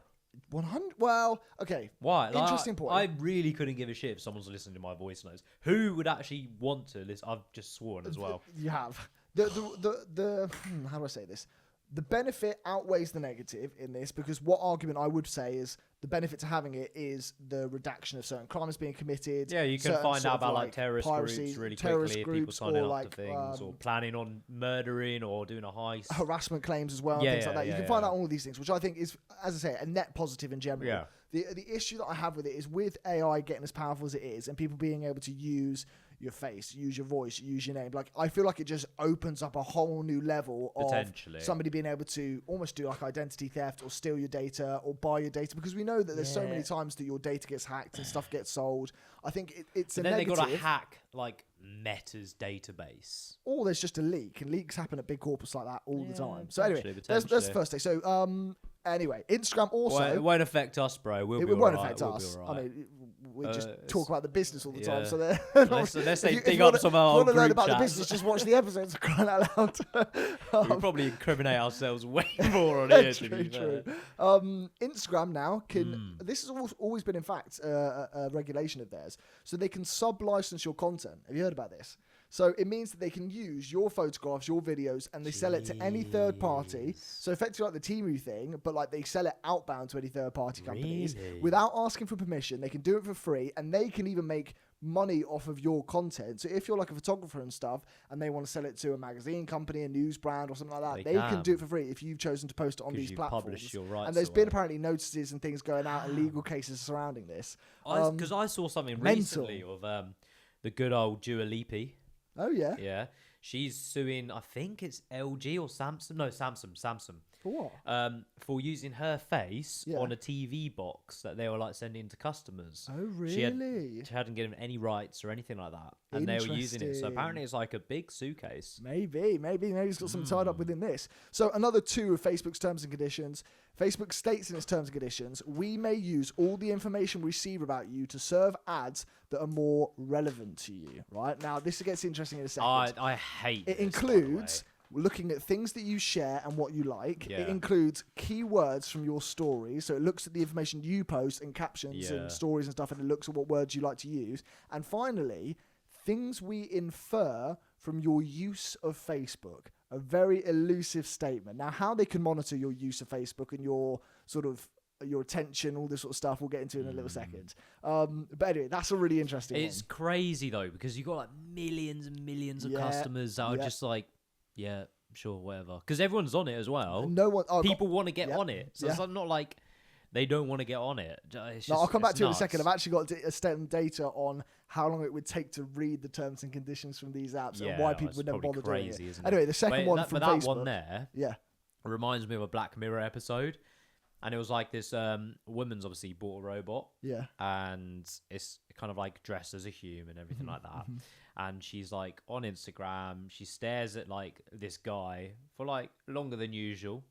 100. Well, okay. Why? Like, interesting point. I really couldn't give a shit if someone's listening to my voice notes. Who would actually want to listen? I've just sworn as well. You have how do I say this? The benefit outweighs the negative in this, because what argument I would say is the benefit to having it is the reduction of certain crimes being committed. Yeah, you can find out about like terrorist piracy, groups really terrorist quickly, groups, people signing or up like, to things, or planning on murdering or doing a heist. Harassment claims as well, and things like that. You can find out all of these things, which I think is, as I say, a net positive in general. Yeah. The issue that I have with it is with AI getting as powerful as it is and people being able to use your face, use your voice, use your name. Like, I feel like it just opens up a whole new level of somebody being able to almost do like identity theft or steal your data or buy your data, because we know that there's so many times that your data gets hacked and stuff gets sold. I think it's a negative. Then they got to hack like Meta's database. Or there's just a leak, and leaks happen at big corporates like that all the time. So anyway, that's the first day. So anyway, Instagram also... Well, it won't affect us, bro. It won't affect us. I mean, we just talk about the business all the time. So unless they dig up some of our group chats. If you want to learn about the business, just watch the episodes, crying out loud. We probably incriminate ourselves way more on here, to be fair. Instagram now can... This has always been, in fact, a regulation of theirs. So they can sub-license your content. Have you heard about this? So it means that they can use your photographs, your videos, and they sell it to any third party. So effectively like the Temu thing, but like they sell it outbound to any third party companies without asking for permission. They can do it for free, and they can even make money off of your content. So if you're like a photographer and stuff, and they want to sell it to a magazine company, a news brand, or something like that, they can do it for free if you've chosen to post it on these platforms. And there's been apparently notices and things going out and legal cases surrounding this. Because I saw something recently of the good old Dua Lipa. Oh, yeah? Yeah. She's suing, I think it's LG or Samsung. No, Samsung. For what? For using her face on a TV box that they were like sending to customers. Oh, really? She hadn't given any rights or anything like that. And they were using it. So apparently it's like a big suitcase. Maybe it's got something tied up within this. So another two of Facebook's terms and conditions. Facebook states in its terms and conditions, we may use all the information we receive about you to serve ads that are more relevant to you. Right? Now, this gets interesting in a second. I hate it. It includes looking at things that you share and what you like. It includes keywords from your stories. So it looks at the information you post and captions and stories and stuff, and it looks at what words you like to use. And finally, things we infer from your use of Facebook. A very elusive statement. Now, how they can monitor your use of Facebook and your sort of your attention, all this sort of stuff, we'll get into in a little second. But anyway, that's a really interesting It's crazy, though, because you've got like millions and millions of customers that are just like, yeah, sure, whatever. Because everyone's on it as well. No one. People want to get on it. So it's not like they don't want to get on it. I'll come back to it in a nuts. second. I've actually got some data on how long it would take to read the terms and conditions from these apps and why people would never bother doing it. Isn't Anyway, the second one from that Facebook. one there Yeah. reminds me of a Black Mirror episode. And it was like this woman's obviously bought a robot. Yeah. And it's kind of like dressed as a human and everything like that. And she's like on Instagram. She stares at like this guy for like longer than usual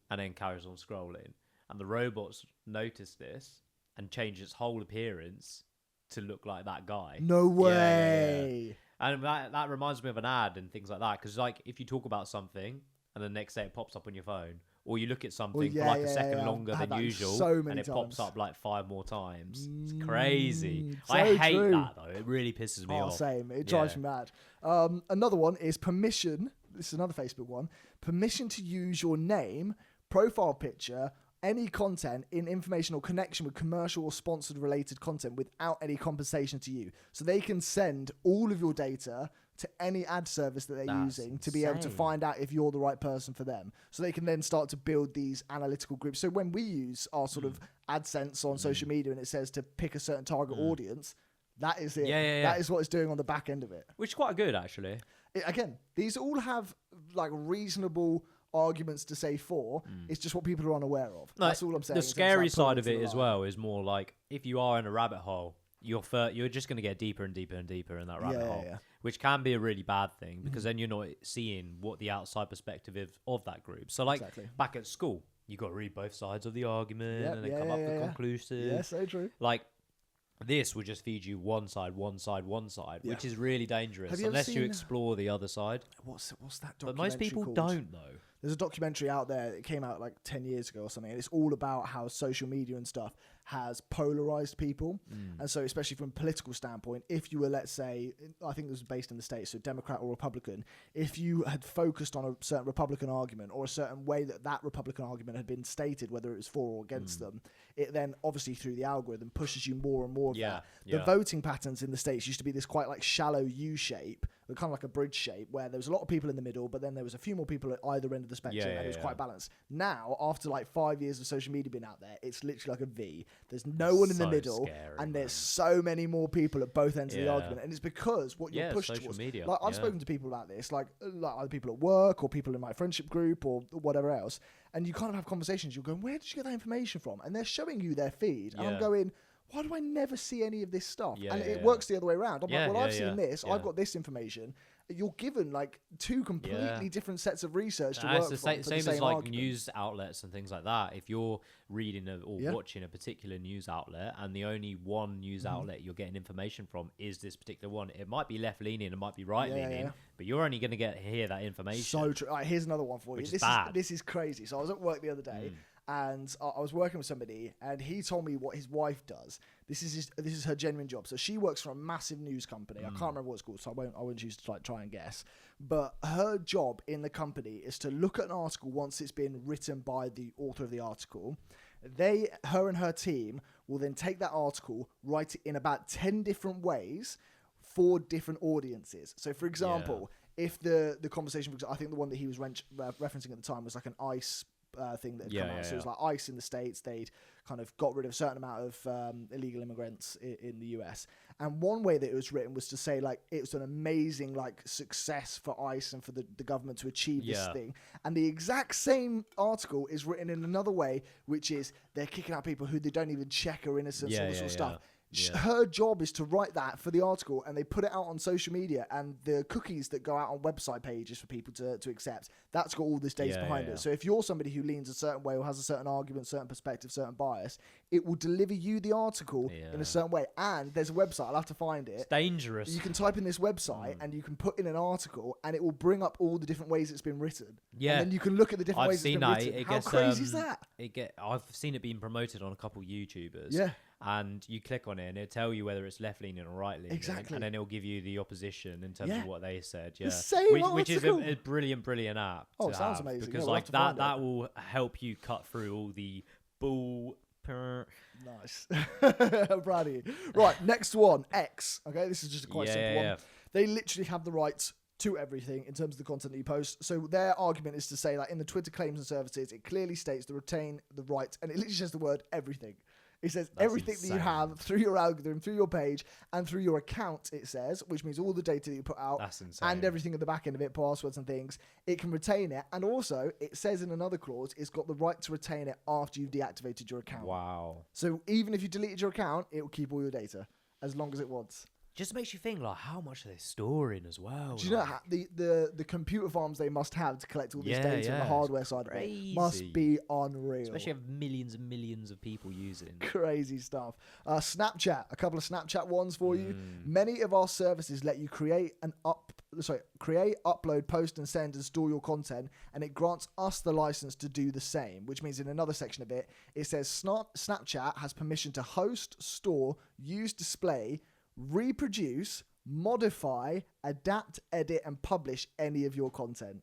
and then carries on scrolling. And the robot's noticed this and changed its whole appearance to look like that guy. No way. And that reminds me of an ad and things like that. Because like if you talk about something and the next day it pops up on your phone, or you look at something for like a second longer than usual, and it pops up like 5 more times. It's crazy. So I hate true. that though. It really pisses me off. Same. It drives me mad. Another one is permission. This is another Facebook one. Permission to use your name, profile picture, any content in information or connection with commercial or sponsored related content without any compensation to you. So they can send all of your data to any ad service that they're using to be able to find out if you're the right person for them. So they can then start to build these analytical groups. So when we use our sort of AdSense on social media and it says to pick a certain target audience, that is it. That is what it's doing on the back end of it. Which is quite good, actually. Again, these all have like reasonable arguments to say for. It's just what people are unaware of. That's all I'm saying. The scary side of it as well is more like if you are in a rabbit hole, you're just going to get deeper and deeper and deeper in that rabbit hole, which can be a really bad thing because then you're not seeing what the outside perspective is of that group. So like back at school, you got to read both sides of the argument and then come up with conclusive. Yeah, so true. Like this would just feed you one side, which is really dangerous unless you explore the other side. What's that documentary But most people called? don't though. There's a documentary out there that came out like 10 years ago or something, and it's all about how social media and stuff has polarized people. And so especially from a political standpoint, if you were, let's say, I think this was based in the States, so Democrat or Republican, if you had focused on a certain Republican argument or a certain way that Republican argument had been stated, whether it was for or against them, it then obviously through the algorithm pushes you more and more of that. The voting patterns in the States used to be this quite like shallow U shape, kind of like a bridge shape, where there was a lot of people in the middle, but then there was a few more people at either end of the spectrum, and it was quite balanced. Now, after like 5 years of social media being out there, it's literally like a V. There's no one in the middle, and there's so many more people at both ends of the argument, and it's because what you're pushed towards. Media. Like I've spoken to people about this, like other people at work or people in my friendship group or whatever else, and you kind of have conversations. You're going, where did you get that information from? And they're showing you their feed, and I'm going, why do I never see any of this stuff? And it works the other way around. I'm like, well, I've seen this. I've got this information. You're given like two completely different sets of research to work from. Same as like argument. news outlets and things like that. If you're reading or watching a particular news outlet and the only one news outlet you're getting information from is this particular one, it might be left leaning, it might be right leaning, but you're only going to hear that information. So true. All right, here's another one for you. This is crazy. So I was at work the other day. And I was working with somebody, and he told me what his wife does. This is her genuine job. So she works for a massive news company. I can't remember what it's called, so I won't choose to like try and guess. But her job in the company is to look at an article once it's been written by the author of the article. Her and her team will then take that article, write it in about 10 different ways for different audiences. So, for example, if the conversation, I think the one that he was referencing at the time was like an ICE thing that had come out. So it was like ICE in the States. They'd kind of got rid of a certain amount of illegal immigrants in the US. And one way that it was written was to say like it was an amazing like success for ICE and for the government to achieve this thing. And the exact same article is written in another way, which is they're kicking out people who they don't even check are innocent, all this sort of stuff. Her job is to write that for the article, and they put it out on social media, and the cookies that go out on website pages for people to accept, that's got all this data behind it. So if you're somebody who leans a certain way or has a certain argument, certain perspective, certain bias, it will deliver you the article in a certain way. And there's a website, I'll have to find it. It's dangerous. You can type in this website and you can put in an article, and it will bring up all the different ways it's been written. And then you can look at the different ways it's been written. How crazy is that? I've seen it being promoted on a couple YouTubers. Yeah. And you click on it and it'll tell you whether it's left leaning or right leaning. Exactly. And then it'll give you the opposition in terms of what they said. The same which is a brilliant app. Oh, it sounds amazing. Because we'll like that will help you cut through all the bull. Nice. I'm proud of you. Right, next one. X. Okay, this is just a quite simple one. They literally have the rights to everything in terms of the content that you post. So their argument is to say that in the Twitter claims and services, it clearly states to retain the right, and it literally says the word everything. It says That's everything that you insane. have through your algorithm, through your page, and through your account, it says, which means all the data that you put out That's insane. and everything at the back end of it, passwords and things, it can retain it. And also, it says in another clause, it's got the right to retain it after you've deactivated your account. Wow. So even if you deleted your account, it will keep all your data as long as it wants. Just makes you think, like, how much are they storing as well? Do you know how the computer farms they must have to collect all this Yeah, data on yeah, the hardware side of it crazy. must be unreal. Especially have millions and millions of people using. Crazy stuff. Snapchat, a couple of Snapchat ones for you. Mm. Many of our services let you create, upload, post, and send and store your content, and it grants us the license to do the same. Which means in another section of it, it says Snapchat has permission to host, store, use, display, reproduce, modify, adapt, edit, and publish any of your content.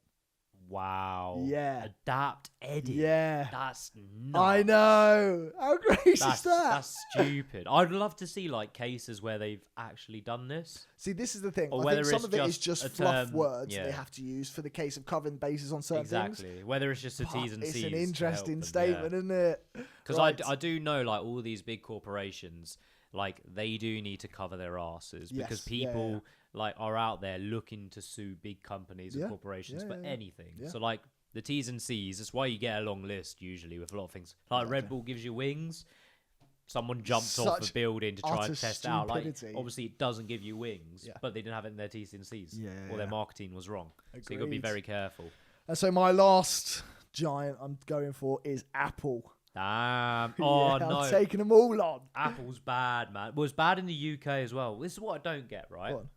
Wow. Yeah. Adapt, edit. Yeah. That's nuts. I know. How crazy is that? That's stupid. I'd love to see like cases where they've actually done this. See, this is the thing. Or I whether think some it's of it is just just a fluff term, words yeah. they have to use for the case of covering bases on certain things. Exactly. Whether it's just a But T's and C's. it's an to help interesting them, statement, yeah. isn't it? Because Right. I do know like all these big corporations, like they do need to cover their asses because Yes, yeah, people yeah. like are out there looking to sue big companies and Yeah, corporations yeah, for yeah. anything. Yeah. So like the T's and C's, that's why you get a long list usually with a lot of things. Like Red Exactly. Bull gives you wings. Someone jumped off Such a building to try utter and test out. Like stupidity. obviously it doesn't give you wings, Yeah. but they didn't have it in their T's and C's. Yeah, Or their yeah. marketing was wrong. So you've got to be Agreed. very careful. And so my last giant I'm going for is Apple. Damn. Oh Yeah, no. I'm taking them all on. Apple's bad, man. Well, it's bad in the UK as well. This is what I don't get, right? Go on.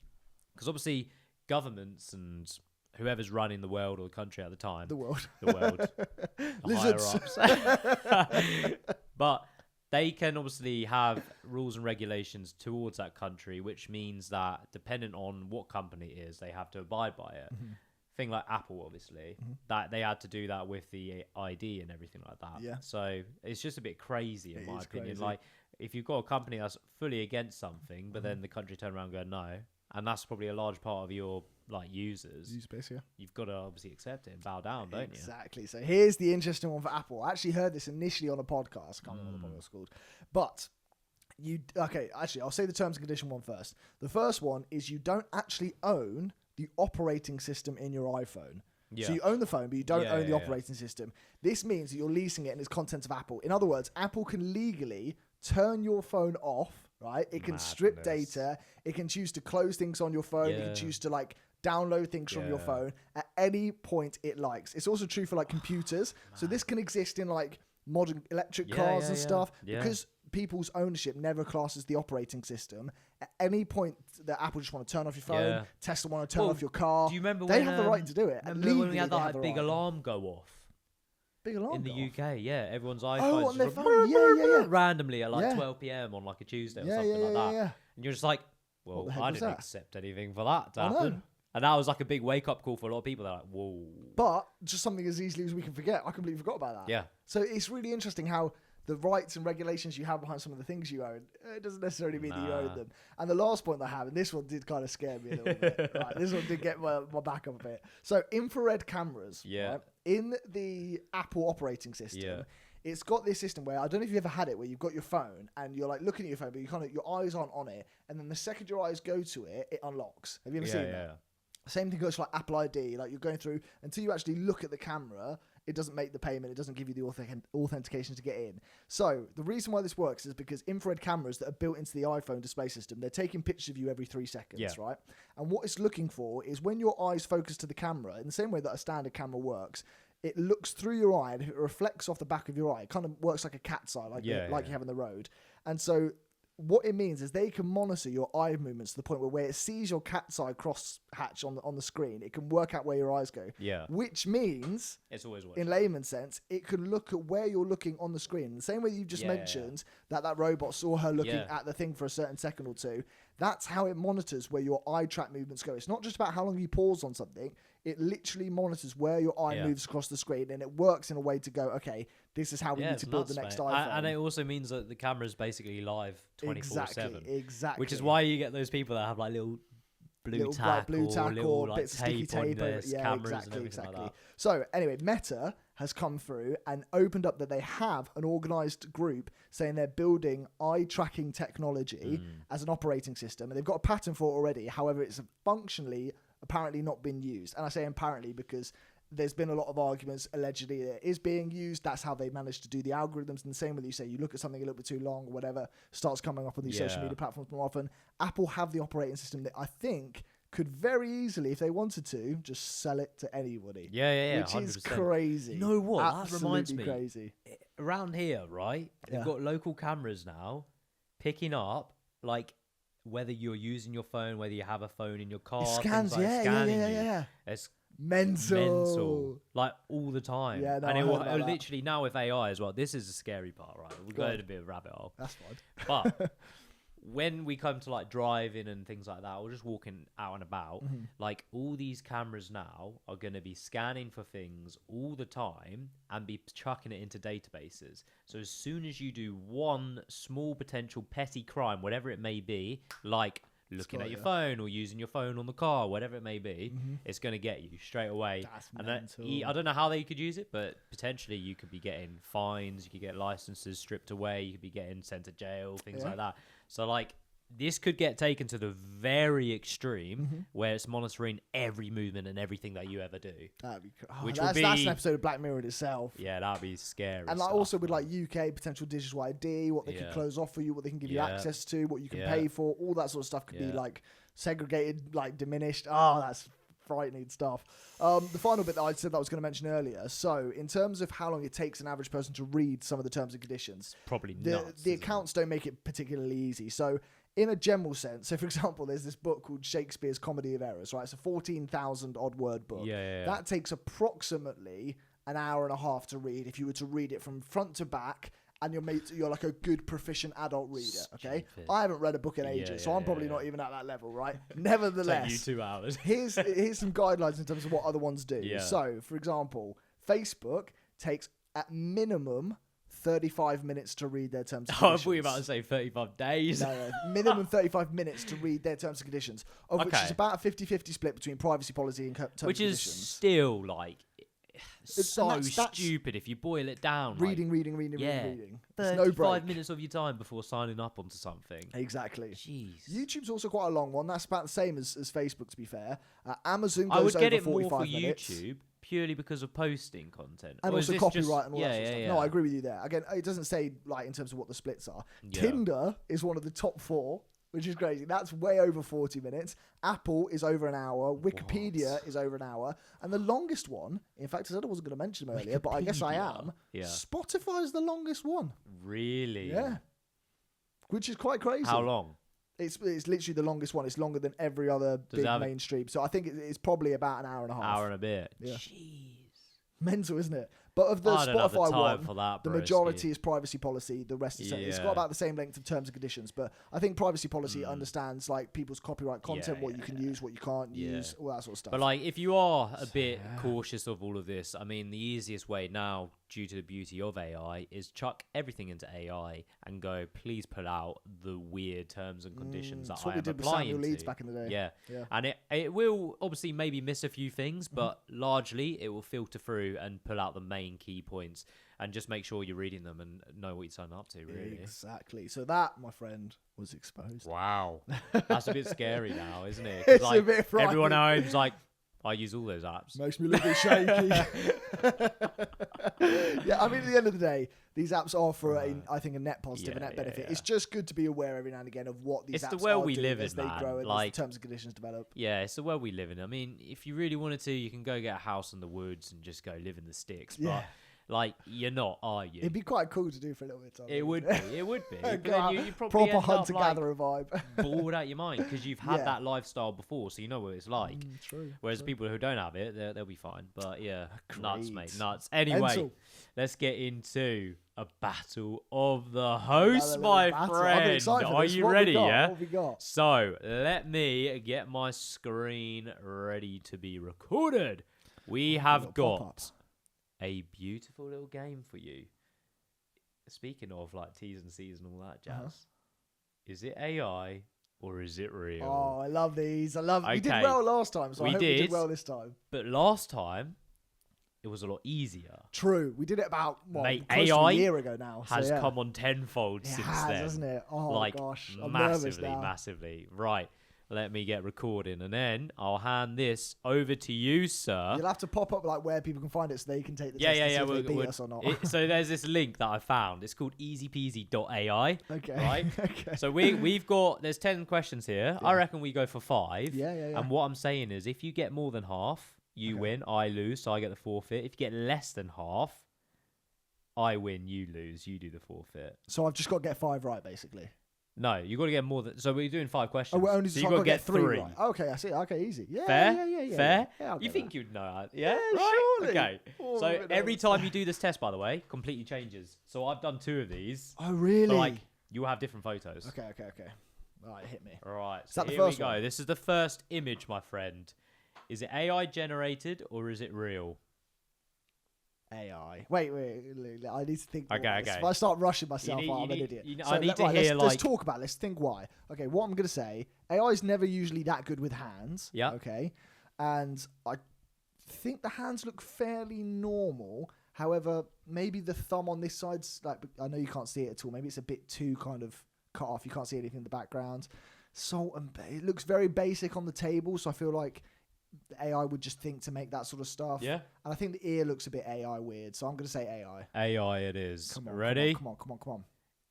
Because obviously governments and whoever's running the world or the country at the time, The world. the higher Lizards. ups, but they can obviously have rules and regulations towards that country, which means that depending on what company it is, they have to abide by it. Mm-hmm. Thing like Apple, obviously, that they had to do that with the ID and everything like that. Yeah. So it's just a bit crazy in It my is opinion. crazy. Like if you've got a company that's fully against something, Mm-hmm. but then the country turn around and go no, and that's probably a large part of your like users. Use space, yeah. You've got to obviously accept it and bow down, don't you? Exactly. So here's the interesting one for Apple. I actually heard this initially on a podcast. I can't remember what the podcast was called. But actually, I'll say the terms and condition one first. The first one is you don't actually own the operating system in your iPhone. Yeah. So you own the phone, but you don't Yeah, own the yeah, operating system. This means that you're leasing it and it's contents of Apple. In other words, Apple can legally turn your phone off, right? It can strip Madness. data. It can choose to close things on your phone. It Yeah. can choose to like download things from your Yeah. phone at any point it likes. It's also true for like computers. So this can exist in like modern electric Yeah, cars yeah, and yeah. stuff Yeah. because people's ownership never classes the operating system. At any point that Apple just want to turn off your phone, Yeah. Tesla want to turn Well, off your car, Do you remember they when, have the right to do it. Remember when we Legally, had they have that the big right. alarm go off Big alarm in the go off. UK? Yeah, everyone's iPhones Oh, on their just phone. Yeah. randomly at like Yeah. 12 p.m. on like a Tuesday or Yeah, something yeah, like that. yeah. And you're just like, well, What the heck I was didn't that? accept anything for that to I know. happen. And that was like a big wake up call for a lot of people. They're like, whoa. But just something as easily as we can forget. I completely forgot about that. Yeah. So it's really interesting how the rights and regulations you have behind some of the things you own, it doesn't necessarily mean that you own Nah. them. And the last point I have, and this one did kind of scare me a little bit. Right, this one did get my back up a bit. So infrared cameras. Yeah. Right, in the Apple operating system. Yeah. It's got this system where I don't know if you've ever had it, where you've got your phone and you're like looking at your phone, but you kind of your eyes aren't on it, and then the second your eyes go to it, it unlocks. Have you ever seen that? Same thing goes for like Apple ID. Like you're going through until you actually look at the camera, it doesn't make the payment. It doesn't give you the authentication to get in. So the reason why this works is because infrared cameras that are built into the iPhone display system, they're taking pictures of you every 3 seconds, Yeah. right? And what it's looking for is when your eyes focus to the camera, in the same way that a standard camera works, it looks through your eye and if it reflects off the back of your eye. It kind of works like a cat's eye, like you have in the road. And so what it means is they can monitor your eye movements to the point where it sees your cat's eye cross hatch on the screen. It can work out where your eyes go. Yeah. Which means, It's always watching. in layman's sense, it can look at where you're looking on the screen. The same way you just mentioned that robot saw her looking at the thing for a certain second or two. That's how it monitors where your eye track movements go. It's not just about how long you pause on something. It literally monitors where your eye moves across the screen, and it works in a way to go, okay, this is how we need to build the next iPhone. And it also means that the camera's basically live 24/7. Exactly. Which is why you get those people that have like little blue tack or little like bits of sticky tape on tape over. this Yeah, cameras and everything exactly. like that. So anyway, Meta has come through and opened up that they have an organized group saying they're building eye tracking technology as an operating system, and they've got a patent for it already. However, it's functionally apparently not been used, and I say apparently because there's been a lot of arguments allegedly it is being used. That's how they managed to do the algorithms. And the same with you say you look at something a little bit too long or whatever, starts coming up on these social media platforms more often. Apple have the operating system that I think could very easily, if they wanted to, just sell it to anybody. Yeah, which 100%. is crazy. You know what? Absolutely That reminds me. Crazy. Around here, right? They've got local cameras now picking up like whether you're using your phone, whether you have a phone in your car. It scans, like yeah. It's mental. Like all the time. Yeah, no, and I it heard will about that. literally now with AI as well. This is the scary part, right? We'll go in a bit of a rabbit hole. That's fine. But when we come to like driving and things like that, or just walking out and about, like all these cameras now are going to be scanning for things all the time and be chucking it into databases. So as soon as you do one small potential petty crime, whatever it may be, like looking at your phone or using your phone on the car, whatever it may be, it's going to get you straight away. That's and mental. I don't know how they could use it, but potentially you could be getting fines, you could get licenses stripped away, you could be getting sent to jail, things like that. So like this could get taken to the very extreme where it's monitoring every movement and everything that you ever do. That'd be that's an episode of Black Mirror in itself. Yeah, that'd be scary. And like also with like UK potential digital ID, what they could close off for you, what they can give you access to, what you can pay for, all that sort of stuff could be like segregated, like diminished. Oh, that's frightening stuff. The final bit that I said that I was going to mention earlier. So in terms of how long it takes an average person to read some of the terms and conditions, probably the accounts don't make it particularly easy. So in a general sense, so for example, there's this book called Shakespeare's Comedy of Errors, right? It's a 14,000 odd word book. That takes approximately an hour and a half to read if you were to read it from front to back and you're like a good proficient adult reader, okay? I haven't read a book in ages, so I'm probably not even at that level, right? Nevertheless, take you 2 hours. here's some guidelines in terms of what other ones do. So, for example, Facebook takes at minimum 35 minutes to read their terms and conditions. I thought you were about to say 35 days. No, minimum 35 minutes to read their terms and conditions, of which is about a 50-50 split between privacy policy and terms and conditions. Which is still like so stupid if you boil it down. Reading. 35 minutes of your time before signing up onto something. Exactly. Jeez. YouTube's also quite a long one. That's about the same as Facebook, to be fair. Amazon goes I would get over it more 45 for minutes. YouTube purely because of posting content. And or also copyright and all that sort of stuff. Yeah. No, I agree with you there. Again, it doesn't say like in terms of what the splits are. Yeah. Tinder is one of the top 4, which is crazy. That's way over 40 minutes. Apple is over an hour. Wikipedia is over an hour. And the longest one, in fact, I said I wasn't going to mention them earlier, but I guess I am. Yeah. Spotify is the longest one. Really? Yeah. Which is quite crazy. How long? It's literally the longest one. It's longer than every other big mainstream. So I think it's probably about an hour and a half. Hour and a bit. Yeah. Jeez. Mental, isn't it? But of the Spotify one, the majority is privacy policy. The rest is it's got about the same length of terms and conditions. But I think privacy policy understands like people's copyright content, what you can use, what you can't use, all that sort of stuff. But like, if you are a bit cautious of all of this, I mean, the easiest way now, due to the beauty of AI, is chuck everything into AI and go, please pull out the weird terms and conditions that I am applying to. Leeds back in the day. Yeah. And it will obviously maybe miss a few things, but largely it will filter through and pull out the main key points and just make sure you're reading them and know what you're signing up to, really. Exactly. So that, my friend, was exposed. Wow. That's a bit scary now, isn't it? It's like, a bit frightening. Everyone at home's like, I use all those apps. Makes me a little bit shaky. Yeah, I mean, at the end of the day, these apps are for, I think, a net positive, a net benefit. It's just good to be aware every now and again of what these apps are doing as they grow and as terms and conditions develop. Yeah, it's the world we live in. I mean, if you really wanted to, you can go get a house in the woods and just go live in the sticks. But like, you're not, are you? It'd be quite cool to do for a little bit of time. It would be. It would be. But then you probably proper end hunter-gatherer up, vibe. bored out your mind because you've had that lifestyle before, so you know what it's like. True. Whereas people who don't have it, they'll be fine. But yeah, nuts, mate, nuts. Anyway, let's get into a battle of the hosts, my friend. Are you ready? Yeah. What have we got? So let me get my screen ready to be recorded. We have got a beautiful little game for you. Speaking of like T's and C's and all that jazz, is it AI or is it real? Oh, I love these. We did Okay. well last time, so I We hope we did. did well this time. But last time, it was a lot easier. True. We did it about, Mate, close to AI a year ago now. Has so, yeah. come on tenfold It since has, then. hasn't it? Oh, like, gosh. I'm nervous massively, now. massively. Right. Let me get recording, and then I'll hand this over to you, sir. You'll have to pop up like where people can find it so they can take the Yeah, test yeah, to yeah. see if they beat us or not. So there's this link that I found. It's called easypeasy.ai. Okay. Right? Okay. So we've got, there's 10 questions here. Yeah. I reckon we go for 5. Yeah. And what I'm saying is, if you get more than half, you Okay. win, I lose, so I get the forfeit. If you get less than half, I win, you lose, you do the forfeit. So I've just got to get 5 right, basically. No, you got to get more than. So we're doing 5 questions. Oh, we're only so so you I've got got to get 3 right. Okay, I see. Okay, easy. Yeah. Fair? Yeah. Fair? Yeah, I'll You get think that. you'd know how? Yeah, Yeah, right? surely. Okay. Oh, So I'm a bit every nervous. time you do this test, by the way, completely changes. So I've done 2 of these. Oh, really? So like, you will have different photos. Okay. All right, hit me. All right. Is So that the here we first go. one? This is the first image, my friend. Is it AI generated or is it real? AI. Wait. I need to think. more Okay, about this. okay. If I start rushing myself, need- I'm you an need- idiot. you know- So I need to right, hear, let's like- talk about it. Let's think why. Okay, what I'm going to say, AI is never usually that good with hands. Yeah. Okay. And I think the hands look fairly normal. However, maybe the thumb on this side's like, I know you can't see it at all. Maybe it's a bit too kind of cut off. You can't see anything in the background. Salt and it looks very basic on the table. So I feel like the AI would just think to make that sort of stuff. Yeah. And I think the ear looks a bit AI weird. So I'm going to say AI. AI it is. Come on. Ready? Come on.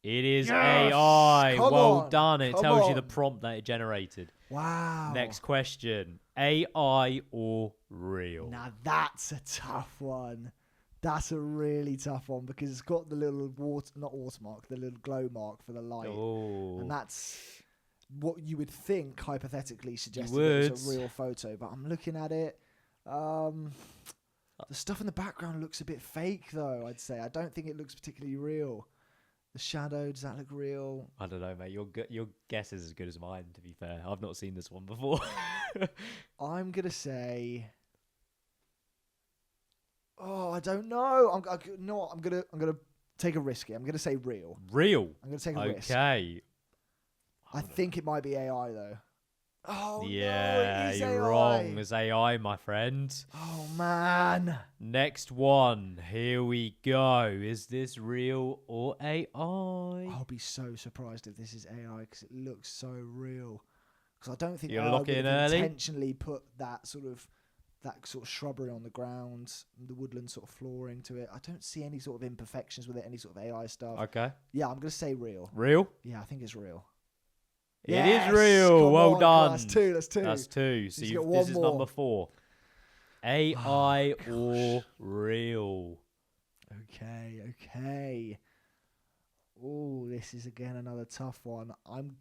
It is Yes! AI. Come Well on, done. It come tells you the on. prompt that it generated. Wow. Next question. AI or real? Now that's a tough one. That's a really tough one because it's got the little not watermark, the little glow mark for the light. Oh. And that's what you would think hypothetically suggests would. it's a real photo. But I'm looking at it. The stuff in the background looks a bit fake though, I'd say. I don't think it looks particularly real. The shadow, does that look real? I don't know, mate. Your guess is as good as mine, to be fair. I've not seen this one before. I'm going to say... Oh, I don't know. I'm gonna take a risk here. I'm gonna say real. Real. I'm gonna take a risk. Okay. I think it might be AI though. Oh Yeah, no, it is you're AI. wrong. It's AI, my friend. Oh man. Next one. Here we go. Is this real or AI? I'll be so surprised if this is AI because it looks so real. Because I don't think You're AI locking would in have early? intentionally put that sort of shrubbery on the ground, the woodland sort of flooring to it. I don't see any sort of imperfections with it, any sort of AI stuff. Okay. Yeah, I'm gonna say real. Real? Yeah, I think it's real. It Yes! is real. Come Well on, done. That's 2. That's 2. That's 2. So Just you've, get this one is more. number 4. AI or gosh. real? Okay. Oh, this is again another tough one. I'm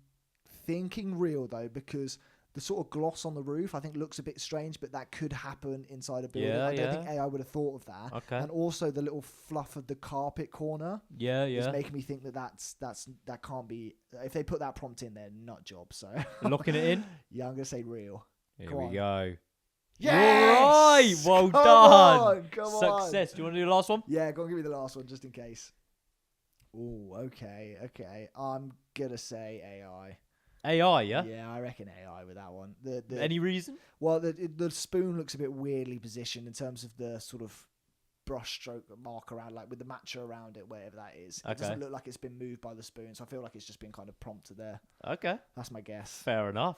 thinking real though because the sort of gloss on the roof I think looks a bit strange, but that could happen inside a building. Yeah, I don't think yeah. AI would have thought of that. Okay. And also the little fluff of the carpet corner Yeah, is yeah. making me think that can't be. If they put that prompt in there, nut job. So Locking it in? yeah, I'm gonna say real. Here Come we on. go. Yes! You're right. Well Come done. on, come on. Success. Do you want to do the last one? Yeah, go on, give me the last one just in case. Oh, okay. I'm gonna say AI. AI, yeah? Yeah, I reckon AI with that one. Any reason? Well, the spoon looks a bit weirdly positioned in terms of the sort of brushstroke mark around, like with the matcha around it, whatever that is. It Okay. doesn't look like it's been moved by the spoon, so I feel like it's just been kind of prompted there. Okay. That's my guess. Fair enough.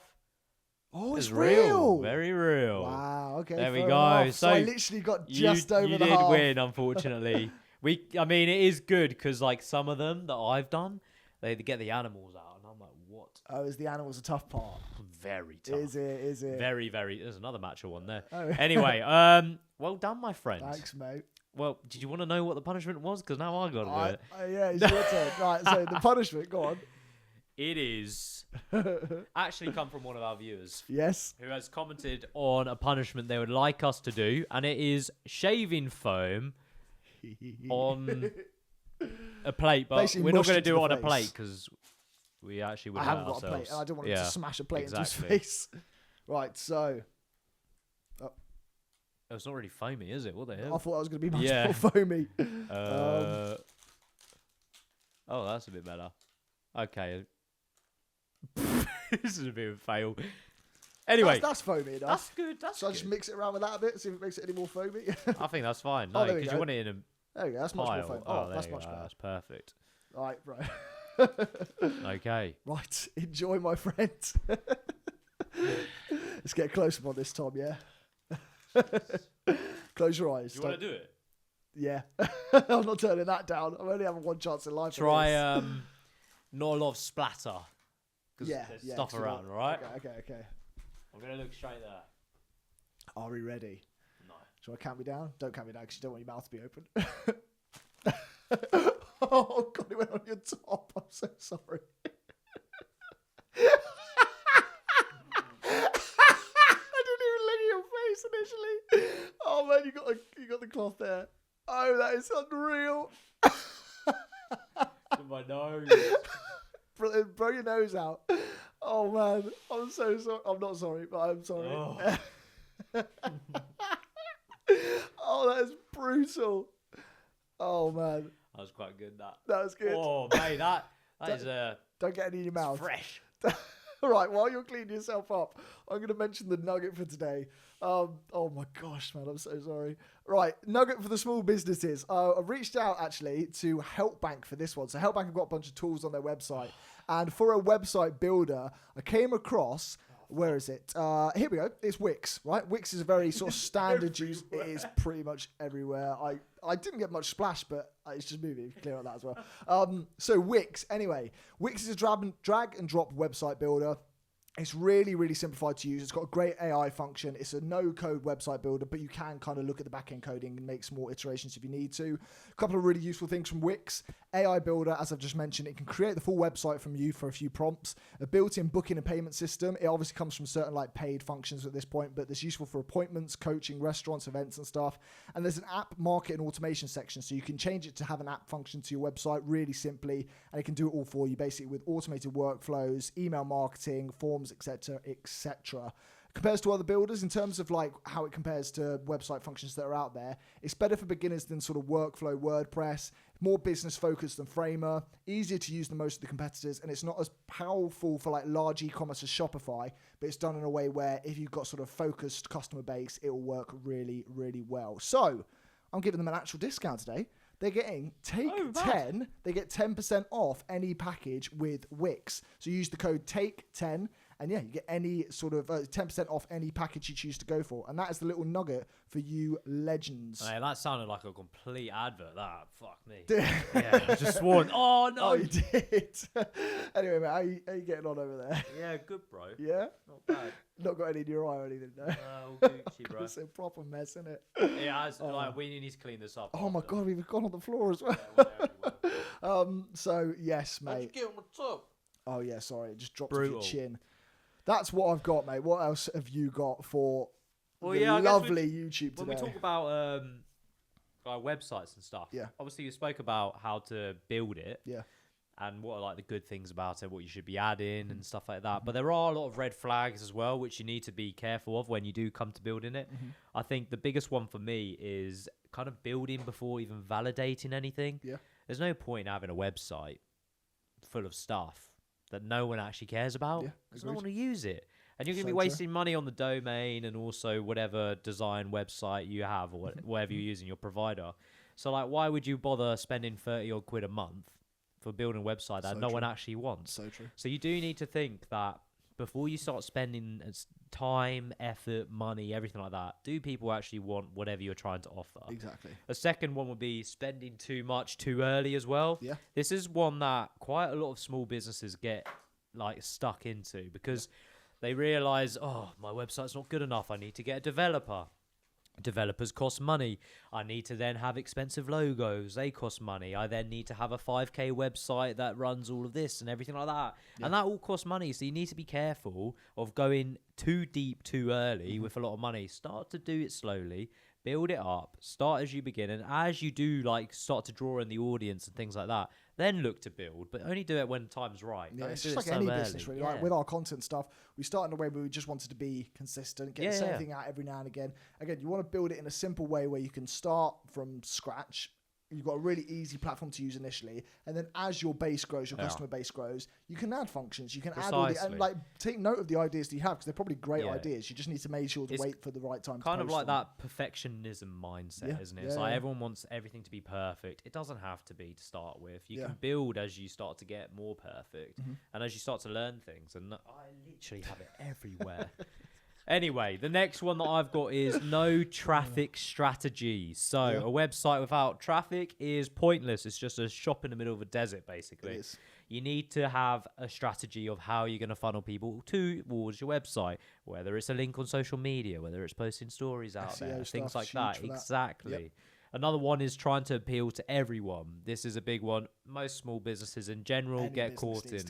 Oh, it's real. real. Very real. Wow. Okay. There we fair go. enough. So I So literally got You, just over you the did half. win, unfortunately. I mean, it is good because like some of them that I've done, they get the animals out, and I'm like, what? Oh, is the animals a tough part? Very tough. Is it? Is it? Very, very. There's another matcha one there. Oh. Anyway, well done, my friend. Thanks, mate. Well, did you want to know what the punishment was? Because now I got to do it. Yeah, it's your turn. Right, so the punishment, go on. It is actually come from one of our viewers Yes. who has commented on a punishment they would like us to do, and it is shaving foam on a plate, but Basically we're not mushed going to into do it the on a face. plate because we actually would I hurt haven't got a plate, ourselves. and I don't want him to smash a plate exactly. into his face. Right, so Oh, it's not really foamy, is it? What the I hell? thought that was going to be much Yeah. more foamy. Oh, that's a bit better. Okay. This is a bit of a fail. Anyway, that's foamy enough. that's good. That's So I good. just mix it around with that a bit, see if it makes it any more foamy. I think that's fine. Oh, No, there we because go. you want it in a There we go. That's much pile. more foamy. Oh, there That's you much go. better. That's perfect. Right. Okay. Right. Enjoy, my friend. Let's get close on this, Tom. Yeah. Close your eyes. You want to do it? Yeah. I'm not turning that down. I'm only having one chance in life. Try not a lot of splatter. Because Yeah. there's Yeah. stuff around, all right? Okay. I'm going to look straight there. Are we ready? No. Shall I count me down? Don't count me down because you don't want your mouth to be open. Oh, God, it went on your top. I'm so sorry. I didn't even look at your face initially. Oh, man, you got the cloth there. Oh, that is unreal. In my nose. Blow your nose out. Oh, man. I'm so sorry. I'm not sorry, but I'm sorry. Oh. Oh, that is brutal. Oh, man. That was quite good, that. That was good. Oh, mate, that is Don't get any in your mouth. fresh. All right, while you're cleaning yourself up, I'm going to mention the nugget for today. Oh my gosh, man, I'm so sorry. Right, nugget for the small businesses. I've reached out actually to Helpbank for this one. So Helpbank have got a bunch of tools on their website, and for a website builder, I came across. Where is it? Here we go. It's Wix, right? Wix is a very sort of standard use. It is pretty much everywhere. I didn't get much splash, but it's just moving. Clear on that as well. So Wix, anyway. Wix is a drag and drop website builder. It's really, really simplified to use. It's got a great AI function. It's a no-code website builder, but you can kind of look at the back-end coding and make some more iterations if you need to. A couple of really useful things from Wix. AI builder, as I've just mentioned, it can create the full website from you for a few prompts. A built-in booking and payment system. It obviously comes from certain like paid functions at this point, but it's useful for appointments, coaching, restaurants, events, and stuff. And there's an app market and automation section, so you can change it to have an app function to your website really simply, and it can do it all for you, basically with automated workflows, email marketing, forms, etc., etc. Compares to other builders in terms of like how it compares to website functions that are out there. It's better for beginners than sort of workflow WordPress, more business focused than Framer, easier to use than most of the competitors, and it's not as powerful for like large e-commerce as Shopify, but it's done in a way where if you've got sort of focused customer base, it will work really, really well. So I'm giving them an actual discount today. They're getting Take 10. They get 10% off any package with Wix. So you use the code Take10, and yeah, you get any sort of 10% off any package you choose to go for. And that is the little nugget for you legends. Hey, that sounded like a complete advert. That fuck me. Yeah, I just sworn. Oh no. Oh, you did. Anyway, mate, how you getting on over there? Yeah, good, bro. Yeah, Not bad. not got any in your eye or anything, no. All Gucci, bro. It's a proper mess, isn't it? Yeah, like we need to clean this up. Oh my after. god, we've gone on the floor as well. Yeah, whatever. So yes, How'd you mate. get on the top? Oh yeah, sorry, it just dropped Brutal. off your chin. That's what I've got, mate. What else have you got for Well, the yeah, I guess lovely YouTube When today? we talk about like websites and stuff, Yeah. obviously you spoke about how to build it, Yeah. and what are like the good things about it, what you should be adding and stuff like that. But there are a lot of red flags as well, which you need to be careful of when you do come to building it. I think the biggest one for me is kind of building before even validating anything. Yeah. There's no point in having a website full of stuff that no one actually cares about Yeah, because no agreed. one will use it. And you're going to be So true. wasting money on the domain and also whatever design website you have or whatever you're using, your provider. So, like, why would you bother spending 30 odd quid a month for building a website that So no true. one actually wants? So true. So you do need to think that before you start spending time, effort, money, everything like that, do people actually want whatever you're trying to offer? Exactly. A second one would be spending too much too early as well. Yeah. This is one that quite a lot of small businesses get like stuck into because they realize, oh, my website's not good enough. I need to get a developer. Developers cost money. I need to then have expensive logos. They cost money. I then need to have a 5K website that runs all of this and everything like that. Yeah. And that all costs money. So you need to be careful of going too deep too early with a lot of money. Start to do it slowly. Build it up. Start as you begin. And as you do like start to draw in the audience and things like that, then look to build. But only do it when time's right. Yeah, Don't it's do just it like so any early. business, really. Yeah. Like with our content stuff, we start in a way where we just wanted to be consistent, get the same thing out every now and again. Again, you want to build it in a simple way where you can start from scratch you've got a really easy platform to use initially, and then as your base grows, your customer base grows, you can add functions, you can add all the, and like take note of the ideas that you have because they're probably great ideas. You just need to make sure to wait for the right time. Kind to of like that perfectionism mindset, isn't it? It's like everyone wants everything to be perfect. It doesn't have to be to start with. You can build as you start to get more perfect, and as you start to learn things. And I literally have it everywhere. Anyway, the next one that I've got is no traffic strategy. So a website without traffic is pointless. It's just a shop in the middle of a desert, basically. It is. You need to have a strategy of how you're going to funnel people towards your website, whether it's a link on social media, whether it's posting stories out there, things like that. Exactly. Yep. Another one is trying to appeal to everyone. This is a big one. Most small businesses in general get caught in.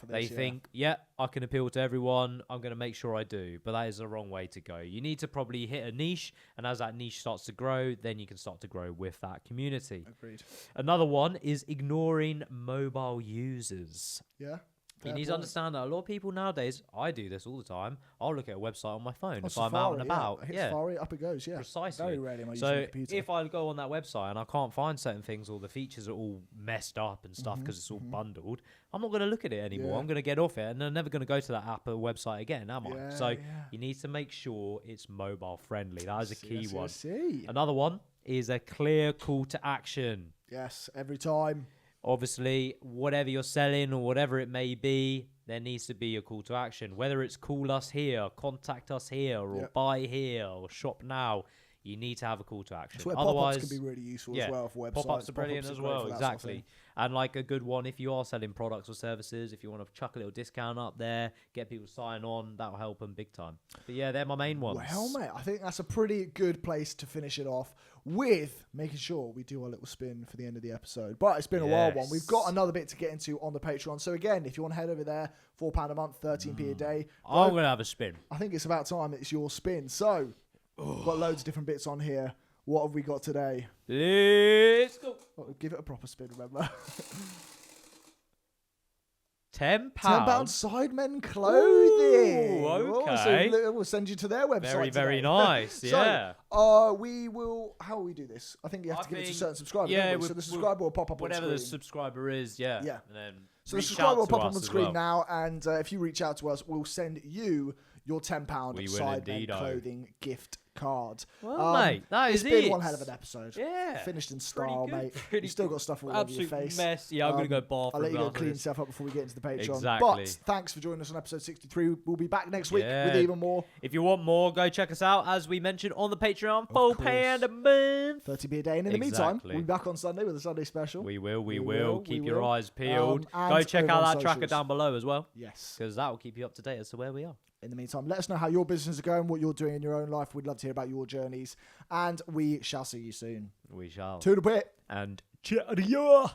They think, I can appeal to everyone. I'm going to make sure I do. But that is the wrong way to go. You need to probably hit a niche. And as that niche starts to grow, then you can start to grow with that community. Agreed. Another one is ignoring mobile users. Yeah. You need to understand that a lot of people nowadays, I do this all the time. I'll look at a website on my phone if Safari, I'm out and about. Safari, up it goes, Precisely. Very rarely am I using a computer. If I go on that website and I can't find certain things or the features are all messed up and stuff because it's all bundled, I'm not going to look at it anymore. I'm going to get off it and I'm never going to go to that app or website again, am I? So you need to make sure it's mobile friendly. That is a key one. Another one is a clear call to action. Yes, every time. Obviously, whatever you're selling or whatever it may be, there needs to be a call to action. Whether it's call us here, contact us here, or buy here, or shop now, you need to have a call to action. That's where pop-ups can be really useful as well for websites. Pop-ups are brilliant as well, exactly. Sort of and like a good one, if you are selling products or services, if you want to chuck a little discount up there, get people to sign on, that'll help them big time. But yeah, they're my main ones. Well, mate, I think that's a pretty good place to finish it off with making sure we do our little spin for the end of the episode. But it's been a wild one. We've got another bit to get into on the Patreon. So again, if you want to head over there, £4 a month, 13p a day. I'm going to have a spin. I think it's about time it's your spin. So we've got loads of different bits on here. What have we got today? Let's go. Give it a proper spin, remember? £10. £10 Sidemen clothing. Ooh, okay. So we'll send you to their website. Very, very nice. Yeah. So, we will. How will we do this? I think you have to give it to a certain subscriber. Yeah. So the subscriber will pop up on whatever screen. the subscriber is. Yeah. Yeah. And then so the subscriber will pop up on screen now, and if you reach out to us, we'll send you your £10 Sidemen clothing gift card. Well, mate, it's been one hell of an episode. Yeah. Finished in style, mate. You still got stuff all over your face. Mess. Yeah, I'm going to go bath. I'll let you go clean yourself up before we get into the Patreon. Exactly. But thanks for joining us on episode 63. We'll be back next week with even more. If you want more, go check us out, as we mentioned, on the Patreon. £4 a month. 30p a day. And in the meantime, we'll be back on Sunday with a Sunday special. We will. Keep your eyes peeled. Go check out that tracker down below as well. Yes. Because that will keep you up to date as to where we are. In the meantime, let us know how your business is going, what you're doing in your own life. We'd love to hear about your journeys. And we shall see you soon. We shall. To the bit. And cheerio.